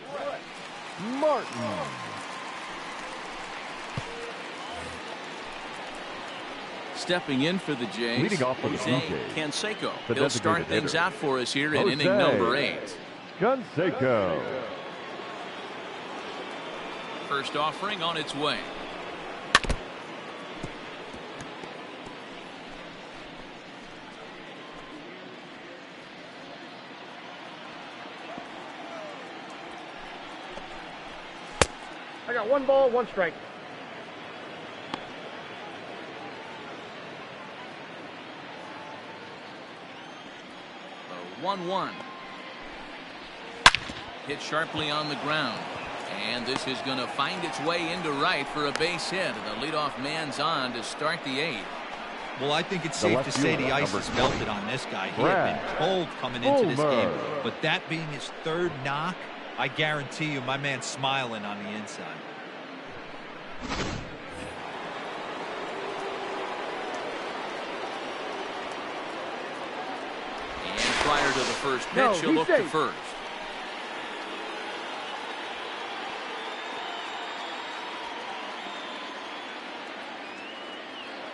[SPEAKER 3] Martin.
[SPEAKER 2] Stepping in for the Jays,
[SPEAKER 3] Leading off for the
[SPEAKER 2] Jose
[SPEAKER 3] BlueJays,
[SPEAKER 2] Canseco.
[SPEAKER 3] the
[SPEAKER 2] He'll start
[SPEAKER 3] designated
[SPEAKER 2] things
[SPEAKER 3] hitter,
[SPEAKER 2] out for us here in
[SPEAKER 3] Jose
[SPEAKER 2] inning number 8.
[SPEAKER 3] Canseco.
[SPEAKER 2] First offering on its way.
[SPEAKER 4] I got 1 ball, 1 strike.
[SPEAKER 2] The 1-1. Hit sharply on the ground. And this is going to find its way into right for a base hit. The leadoff man's on to start the 8th.
[SPEAKER 5] Well, I think it's
[SPEAKER 3] The
[SPEAKER 5] safe
[SPEAKER 3] left
[SPEAKER 5] to say
[SPEAKER 3] fielder,
[SPEAKER 5] the ice
[SPEAKER 3] number
[SPEAKER 5] is
[SPEAKER 3] 20,
[SPEAKER 5] melted on this guy. He had been cold coming into this game, but that being his 3rd knock, I guarantee you my man's smiling on the inside.
[SPEAKER 2] And prior to the first pitch, he'll look to first.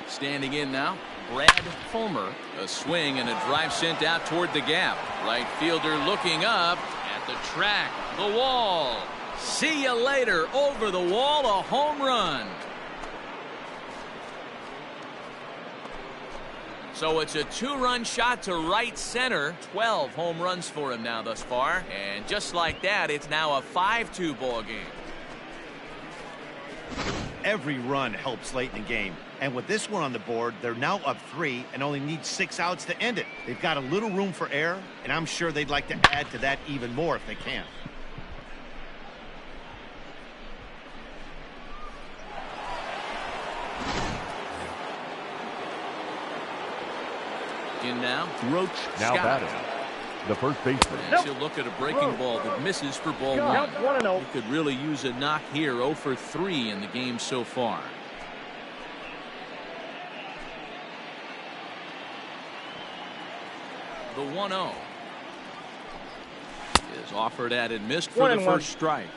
[SPEAKER 2] Standing in now, Brad Fulmer. A swing and a drive sent out toward the gap. Right fielder looking up at The track, the wall. See you later. Over the wall, a home run. So it's a 2-run shot to right center. 12 home runs for him now thus far. And just like that, it's now a 5-2 ball game.
[SPEAKER 1] Every run helps late in the game. And with this one on the board, they're now up 3 and only need 6 outs to end it. They've got a little room for error, and I'm sure they'd like to add to that even more if they can.
[SPEAKER 2] In now,
[SPEAKER 3] Roach now batting. The first baseman.
[SPEAKER 2] And she'll look at a breaking ball that misses for ball 1. He could really use a knock here. 0 for 3 in the game so far. The 1-0 is offered at and missed for the first strike.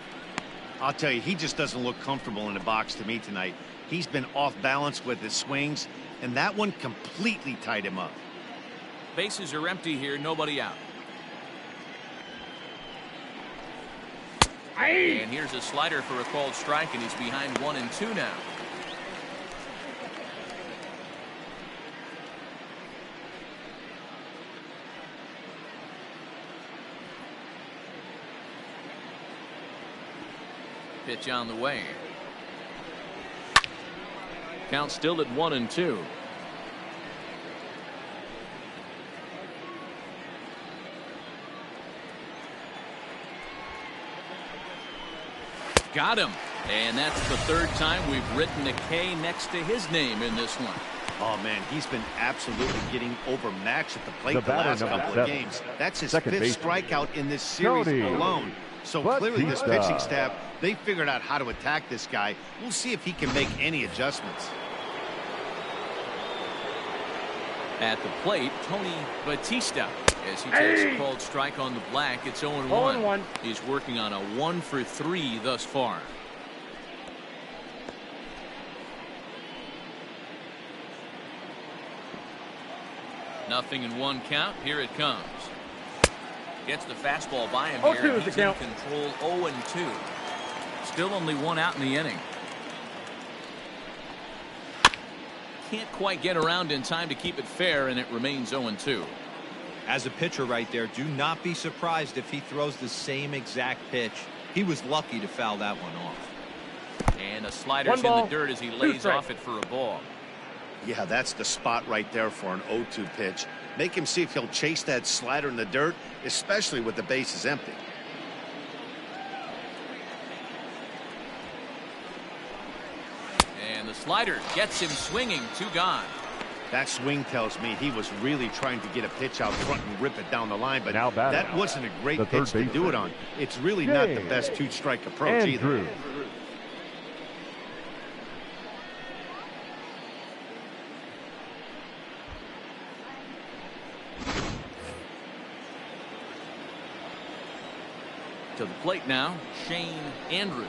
[SPEAKER 1] I'll tell you, he just doesn't look comfortable in the box to me tonight. He's been off balance with his swings, and that one completely tied him up.
[SPEAKER 2] Bases are empty here, nobody out. And here's a slider for a called strike, and he's behind 1-2 now. Pitch on the way. Count still at 1-2. Got him. And that's the 3rd time we've written a K next to his name in this one.
[SPEAKER 1] Oh, man, he's been absolutely getting overmatched at the plate the last couple of games. That's his 5th strikeout in this series alone. So clearly this pitching staff, they figured out how to attack this guy. We'll see if he can make any adjustments.
[SPEAKER 2] At the plate, Tony Batista, as he takes a called strike on the black. It's 0-1. He's working on a 1 for 3 thus far. Nothing in 1 count. Here it comes. Gets the fastball by him here. He's in control. 0-2. Still only 1 out in the inning. Can't quite get around in time to keep it fair, and it remains 0-2.
[SPEAKER 5] As a pitcher right there, do not be surprised if he throws the same exact pitch. He was lucky to foul that one off.
[SPEAKER 2] And a slider's in the dirt as he lays off it for a ball.
[SPEAKER 1] Yeah, that's the spot right there for an 0-2 pitch. Make him see if he'll chase that slider in the dirt, especially with the bases empty.
[SPEAKER 2] And the slider gets him swinging. 2 gone.
[SPEAKER 1] That swing tells me he was really trying to get a pitch out front and rip it down the line, but that wasn't a great pitch to do it on. It's really not the best 2-strike approach either.
[SPEAKER 2] To the plate now, Shane Andrews,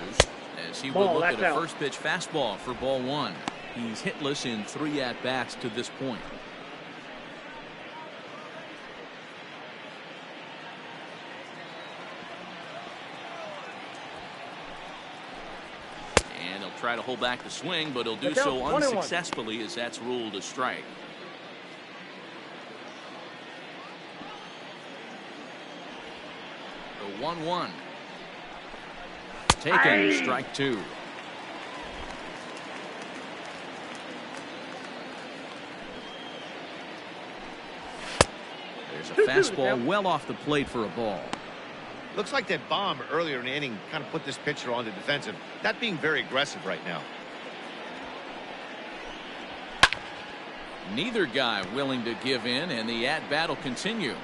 [SPEAKER 2] as he will look at a first pitch fastball for ball 1. He's hitless in 3 at-bats to this point. And he'll try to hold back the swing, but he'll do so unsuccessfully as that's ruled a strike. The 1-1. Taken, strike 2. There's a fastball well off the plate for a ball.
[SPEAKER 1] Looks like that bomb earlier in the inning kind of put this pitcher on the defensive. Not being very aggressive right now.
[SPEAKER 2] Neither guy willing to give in, and the at-bat will continue.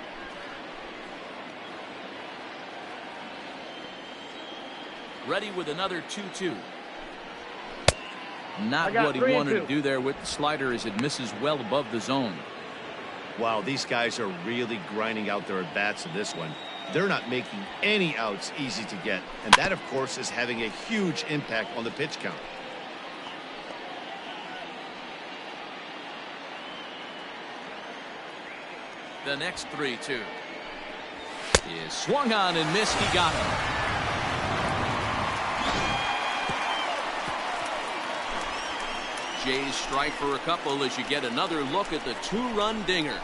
[SPEAKER 2] Ready with another 2-2. Not what he wanted to do there with the slider as it misses well above the zone.
[SPEAKER 1] Wow, these guys are really grinding out their at-bats in this one. They're not making any outs easy to get, and that, of course, is having a huge impact on the pitch count.
[SPEAKER 2] The next 3-2. is swung on and missed. He got him. Jays strike for a couple as you get another look at the two-run dinger.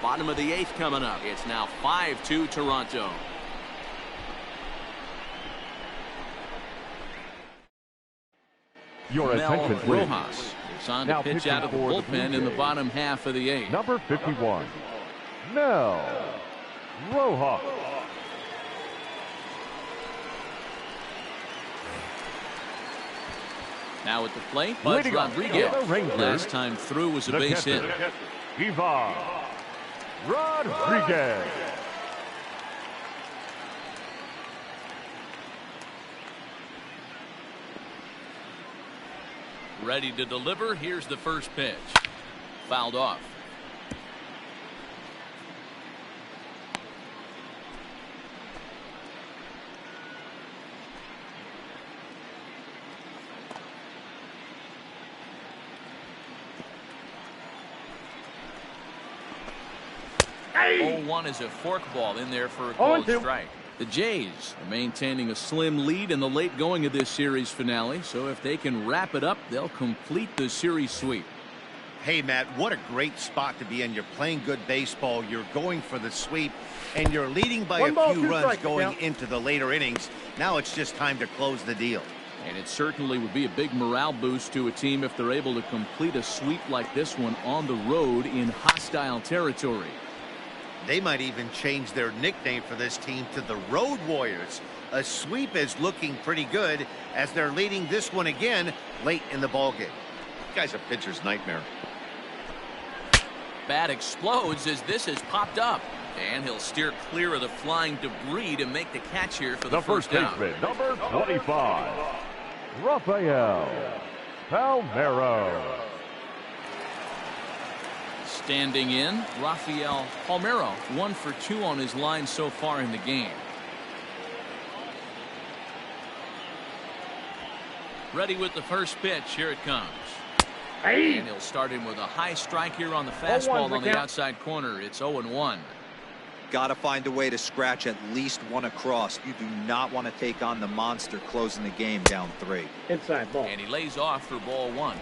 [SPEAKER 2] Bottom of the 8th coming up. It's now 5-2 Toronto.
[SPEAKER 3] Your attention, please.
[SPEAKER 2] Rojas is on to pitch out of the bullpen in the bottom half of the 8th.
[SPEAKER 3] Number 51, Mel Rojas.
[SPEAKER 2] Now at the plate, Buzz Rodriguez. Last time through was a base hit.
[SPEAKER 3] Ivan Rodriguez.
[SPEAKER 2] Ready to deliver. Here's the first pitch. Fouled off.
[SPEAKER 4] Hey.
[SPEAKER 2] 0-1 is a fork ball in there for a called strike. The Jays are maintaining a slim lead in the late going of this series finale, so if they can wrap it up, they'll complete the series sweep.
[SPEAKER 1] Hey, Matt, what a great spot to be in. You're playing good baseball. You're going for the sweep, and you're leading by a few runs going into the later innings. Now it's just time to close the deal.
[SPEAKER 2] And it certainly would be a big morale boost to a team if they're able to complete a sweep like this one on the road in hostile territory.
[SPEAKER 1] They might even change their nickname for this team to the Road Warriors. A sweep is looking pretty good as they're leading this one again late in the ballgame. This guy's a pitcher's nightmare.
[SPEAKER 2] Bat explodes as this has popped up. And he'll steer clear of the flying debris to make the catch here for the first down.
[SPEAKER 3] Number 25, Rafael Palmeiro.
[SPEAKER 2] Standing in, Rafael Palmeiro, 1 for 2 on his line so far in the game. Ready with the first pitch. Here it comes.
[SPEAKER 4] Hey.
[SPEAKER 2] And he'll start in with a high strike here on the fastball on the outside corner. It's 0-1.
[SPEAKER 5] Got to find a way to scratch at least one across. You do not want to take on the monster closing the game down 3.
[SPEAKER 4] Inside ball.
[SPEAKER 2] And he lays off for ball 1.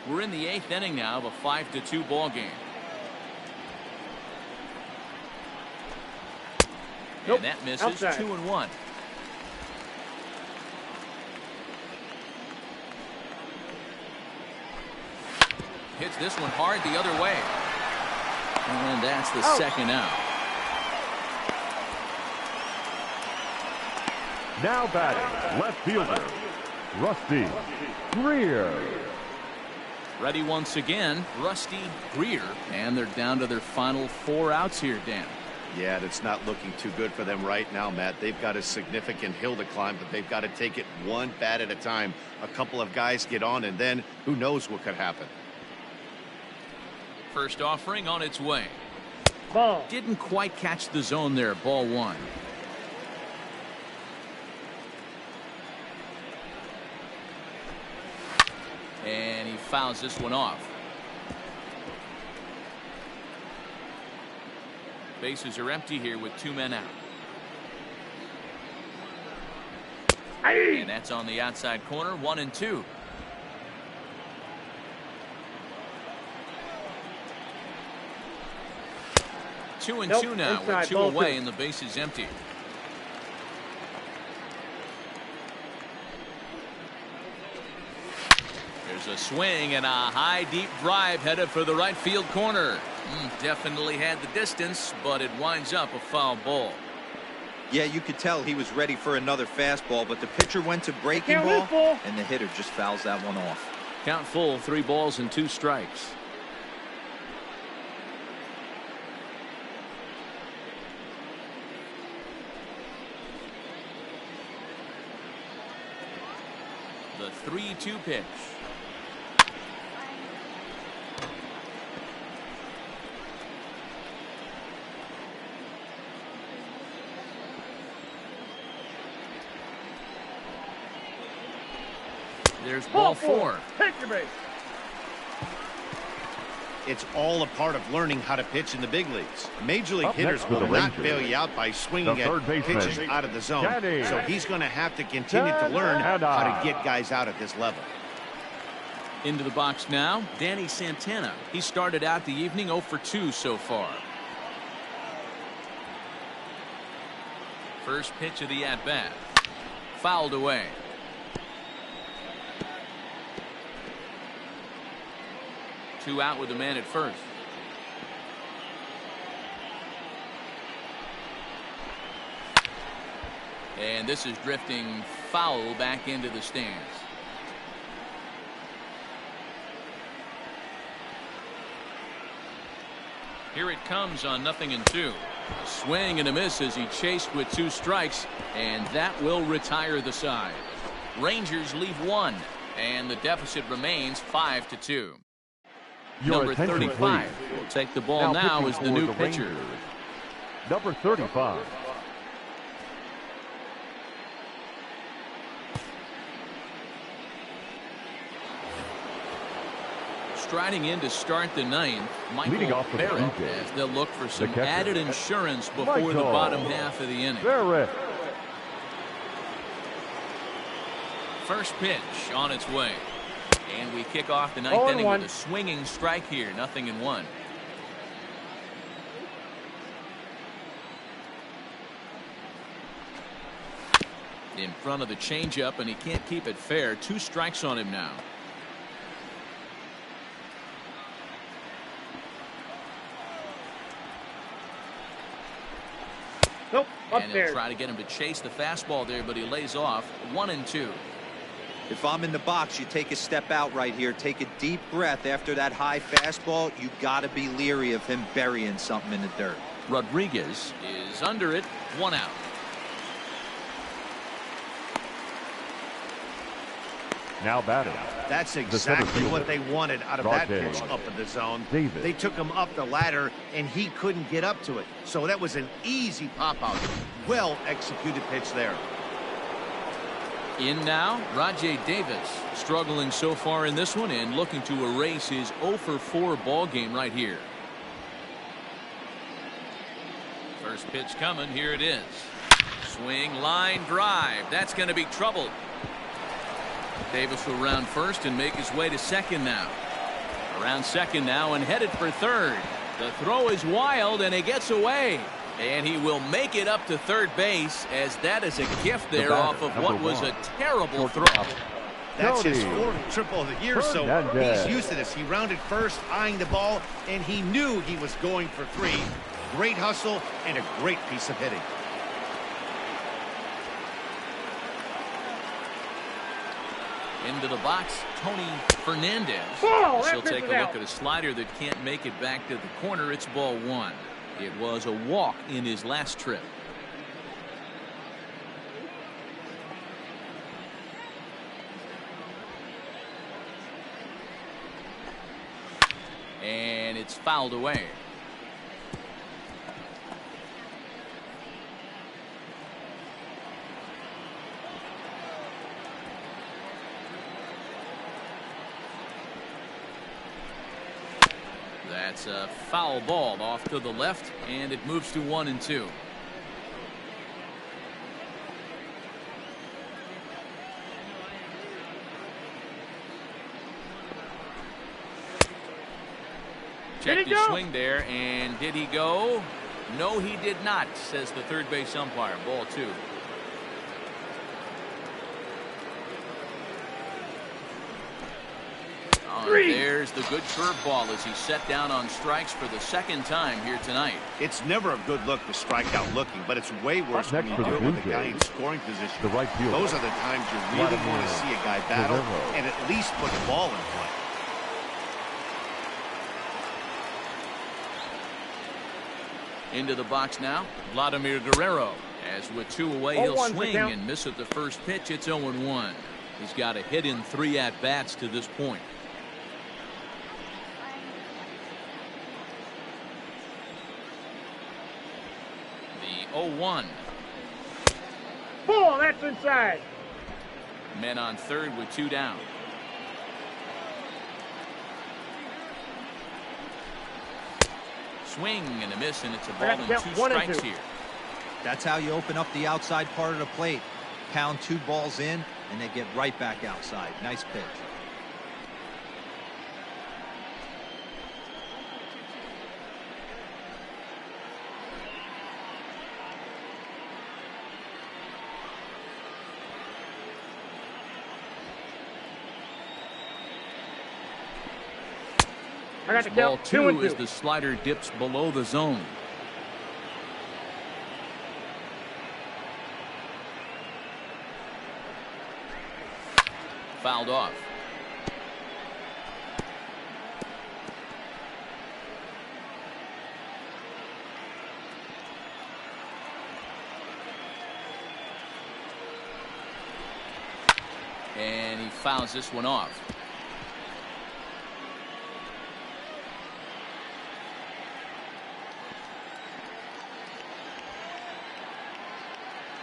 [SPEAKER 2] We're in the 8th inning now of a 5-2 ball game.
[SPEAKER 4] Nope.
[SPEAKER 2] And that misses.
[SPEAKER 4] Outside.
[SPEAKER 2] 2-1. Hits this one hard the other way. And that's the second out.
[SPEAKER 3] Now batting, left fielder, Rusty Greer.
[SPEAKER 2] Ready once again, Rusty Greer. And they're down to their final 4 outs here, Dan.
[SPEAKER 1] Yeah, that's not looking too good for them right now, Matt. They've got a significant hill to climb, but they've got to take it one bat at a time. A couple of guys get on, and then who knows what could happen.
[SPEAKER 2] First offering on its way.
[SPEAKER 4] Ball.
[SPEAKER 2] Didn't quite catch the zone there. Ball 1. And he fouls this one off. Bases are empty here with 2 men out. And that's on the outside corner. 1-2. Two and two now with 2 away and the base is empty. There's a swing and a high deep drive headed for the right field corner. Definitely had the distance, but it winds up a foul ball.
[SPEAKER 5] Yeah, you could tell he was ready for another fastball, but the pitcher went to breaking ball, and the hitter just fouls that one off.
[SPEAKER 2] Count full, 3 balls and 2 strikes. The 3-2 pitch. There's ball 4.
[SPEAKER 4] Take your base.
[SPEAKER 1] It's all a part of learning how to pitch in the big leagues. Major league hitters will not bail you out by swinging at pitches out of the zone. So he's going to have to continue to learn how to get guys out at this level.
[SPEAKER 2] Into the box now, Danny Santana. He started out the evening 0 for 2 so far. First pitch of the at-bat. Fouled away. Two out with the man at first. And this is drifting foul back into the stands. Here it comes on 0-2. A swing and a miss as he chased with 2 strikes, and that will retire the side. Rangers leave 1, and the deficit remains 5-2. Number 35 will take the ball now as the new pitcher.
[SPEAKER 3] Number 35.
[SPEAKER 2] Striding in to start the 9th, Michael Barrett, as they'll look for some added insurance before the bottom half of the inning.
[SPEAKER 3] Barrett.
[SPEAKER 2] First pitch on its way. And we kick off the 9th inning with a swinging strike here, 0-1. In front of the changeup, and he can't keep it fair. 2 strikes on him now.
[SPEAKER 4] Nope, up
[SPEAKER 2] and
[SPEAKER 4] there.
[SPEAKER 2] He'll try to get him to chase the fastball there, but he lays off. 1-2.
[SPEAKER 5] If I'm in the box, you take a step out right here. Take a deep breath after that high fastball. You got to be leery of him burying something in the dirt.
[SPEAKER 2] Rodriguez is under it. 1 out.
[SPEAKER 3] Now batting.
[SPEAKER 1] That's exactly what they wanted out of that pitch up in the zone. They took him up the ladder, and he couldn't get up to it. So that was an easy pop-out. Well executed pitch there.
[SPEAKER 2] In now, Rajay Davis, struggling so far in this one and looking to erase his 0 for 4 ball game right here. First pitch coming. Here it is. Swing, line, drive. That's going to be trouble. Davis will round first and make his way to second now. Around second now and headed for third. The throw is wild and he gets away. And he will make it up to third base, as that is a gift there off of what was a terrible throw.
[SPEAKER 1] That's his 4th triple of the year, so he's used to this. He rounded first, eyeing the ball, and he knew he was going for 3. Great hustle and a great piece of hitting.
[SPEAKER 2] Into the box, Tony Fernandez. He'll take a look at a slider that can't make it back to the corner. It's ball 1. It was a walk in his last trip. And it's fouled away. That's a foul ball off to the left, and it moves to 1-2. Checked his swing there, and did he go? No, he did not, says the third base umpire. Ball 2. There's the good curveball as he's set down on strikes for the 2nd time here tonight.
[SPEAKER 1] It's never a good look to strike out looking, but it's way worse when you do it with a guy in scoring position. Those are the times you really want to see a guy battle and at least put the ball in play.
[SPEAKER 2] Into the box now, Vladimir Guerrero. As with 2 away, he'll swing and miss at the first pitch. It's 0-1. He's got a hit in 3 at-bats to this point. The 0-1.
[SPEAKER 4] Ball, that's inside.
[SPEAKER 2] Men on third with 2 down. Swing and a miss, and it's a ball and 2 strikes here.
[SPEAKER 5] That's how you open up the outside part of the plate. Pound 2 balls in, and they get right back outside. Nice pitch.
[SPEAKER 2] Ball 2 as the slider dips below the zone. Fouled off. And he fouls this one off.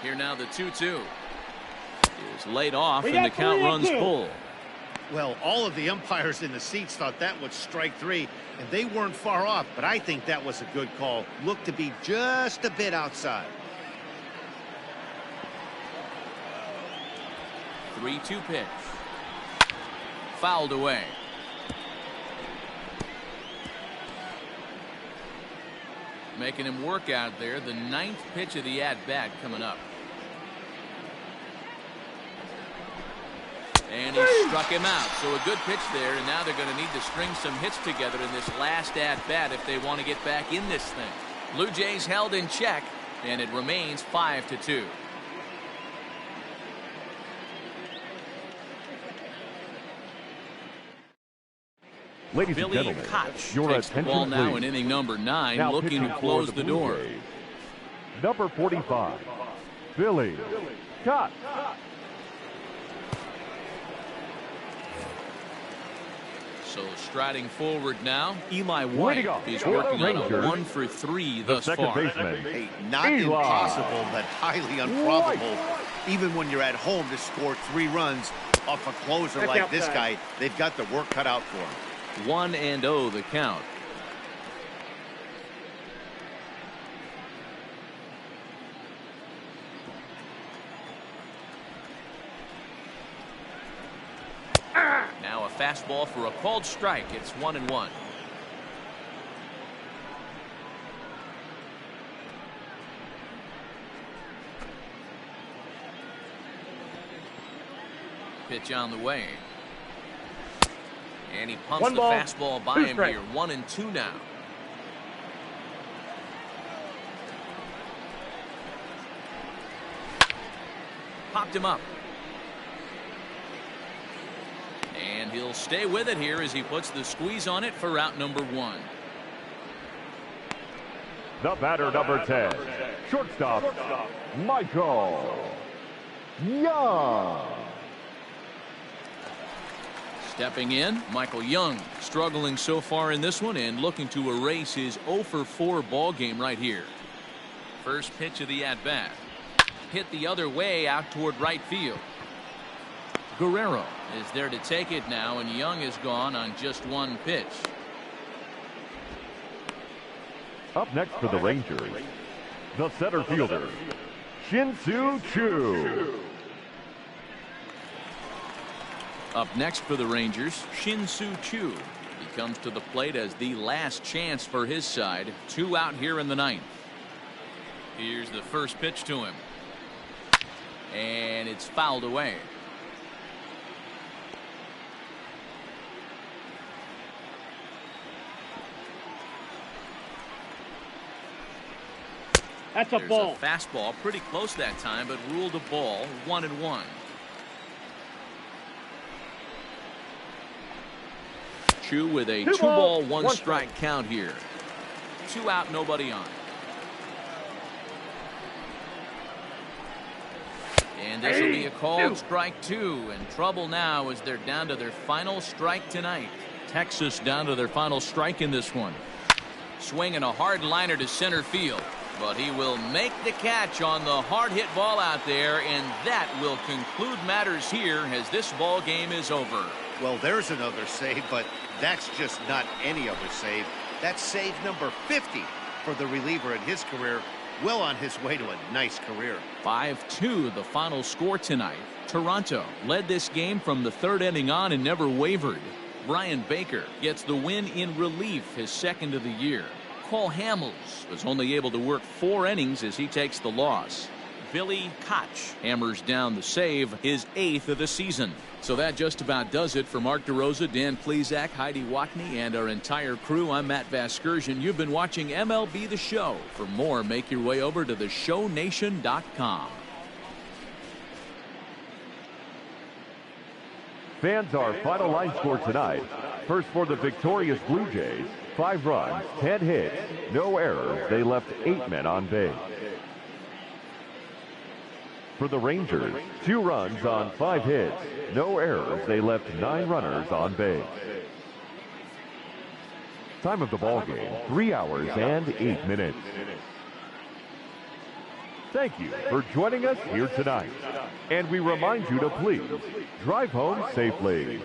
[SPEAKER 2] Here now the 2-2 is laid off, and the count runs full.
[SPEAKER 1] Well, all of the umpires in the seats thought that was strike 3, and they weren't far off, but I think that was a good call. Looked to be just a bit outside.
[SPEAKER 2] 3-2 pitch. Fouled away. Making him work out there. The 9th pitch of the at-bat coming up. And he struck him out. So a good pitch there, and now they're going to need to string some hits together in this last at-bat if they want to get back in this thing. Blue Jays held in check, and it remains 5-2.
[SPEAKER 3] Ladies
[SPEAKER 2] Billy
[SPEAKER 3] and gentlemen,
[SPEAKER 2] Koch
[SPEAKER 3] your
[SPEAKER 2] takes the ball
[SPEAKER 3] attention
[SPEAKER 2] now
[SPEAKER 3] please.
[SPEAKER 2] in inning number 9,
[SPEAKER 3] Now
[SPEAKER 2] looking to
[SPEAKER 3] pitching
[SPEAKER 2] close
[SPEAKER 3] for
[SPEAKER 2] the
[SPEAKER 3] Blue
[SPEAKER 2] door.
[SPEAKER 3] Jays, number 45, Billy Koch.
[SPEAKER 2] So striding forward now, Eli White is working on a 1-for-3 thus
[SPEAKER 3] second
[SPEAKER 2] far.
[SPEAKER 3] baseman,
[SPEAKER 1] Hey, not
[SPEAKER 3] Eli
[SPEAKER 1] impossible, but highly improbable. Even when you're at home to score 3 runs off a closer like this guy, they've got the work cut out for him.
[SPEAKER 2] 1-0 the count. Now a fastball for a called strike. It's 1-1. Pitch on the way. And he pumps the fastball by him here. 1-2 now. Popped him up. And he'll stay with it here as he puts the squeeze on it for out number 1.
[SPEAKER 3] The batter, number 10, shortstop, Michael Young.
[SPEAKER 2] Stepping in, Michael Young, struggling so far in this one and looking to erase his 0-for-4 ball game right here. First pitch of the at-bat. Hit the other way out toward right field. Guerrero is there to take it now, and Young is gone on just 1 pitch.
[SPEAKER 3] Up next for the Rangers, the center fielder, Shin-Soo Choo.
[SPEAKER 2] Up next for the Rangers, Shin-Soo Choo. He comes to the plate as the last chance for his side. 2 out here in the 9th. Here's the first pitch to him. And it's fouled away.
[SPEAKER 4] That's a ball.
[SPEAKER 2] A fastball pretty close that time, but ruled a ball. 1-1. Choo with a 2-ball, 1-strike count here. 2 out, nobody on. And this will be a called strike 2, and trouble now as they're down to their final strike tonight. Texas down to their final strike in this one. Swinging a hard liner to center field. But he will make the catch on the hard hit ball out there, and that will conclude matters here as this ball game is over.
[SPEAKER 1] Well, there's another save, but that's just not any other save. That's save number 50 for the reliever in his career. Well on his way to a nice career.
[SPEAKER 2] 5-2 the final score tonight. Toronto led this game from the third inning on and never wavered. Brian Baker gets the win in relief, his second of the year. Cole Hamels was only able to work 4 innings as he takes the loss. Billy Koch hammers down the save, his 8th of the season. So that just about does it for Mark DeRosa, Dan Plesac, Heidi Watney, and our entire crew. I'm Matt Vasgersian. You've been watching MLB The Show. For more, make your way over to theshownation.com.
[SPEAKER 3] Fans, our final line score tonight. First for the victorious Blue Jays, 5 runs, 10 hits, no errors. They left 8 men on base. For the Rangers, 2 runs on 5 hits, no errors. They left 9 runners on base. Time of the ball game, 3 hours and 8 minutes. Thank you for joining us here tonight. And we remind you to please drive home safely.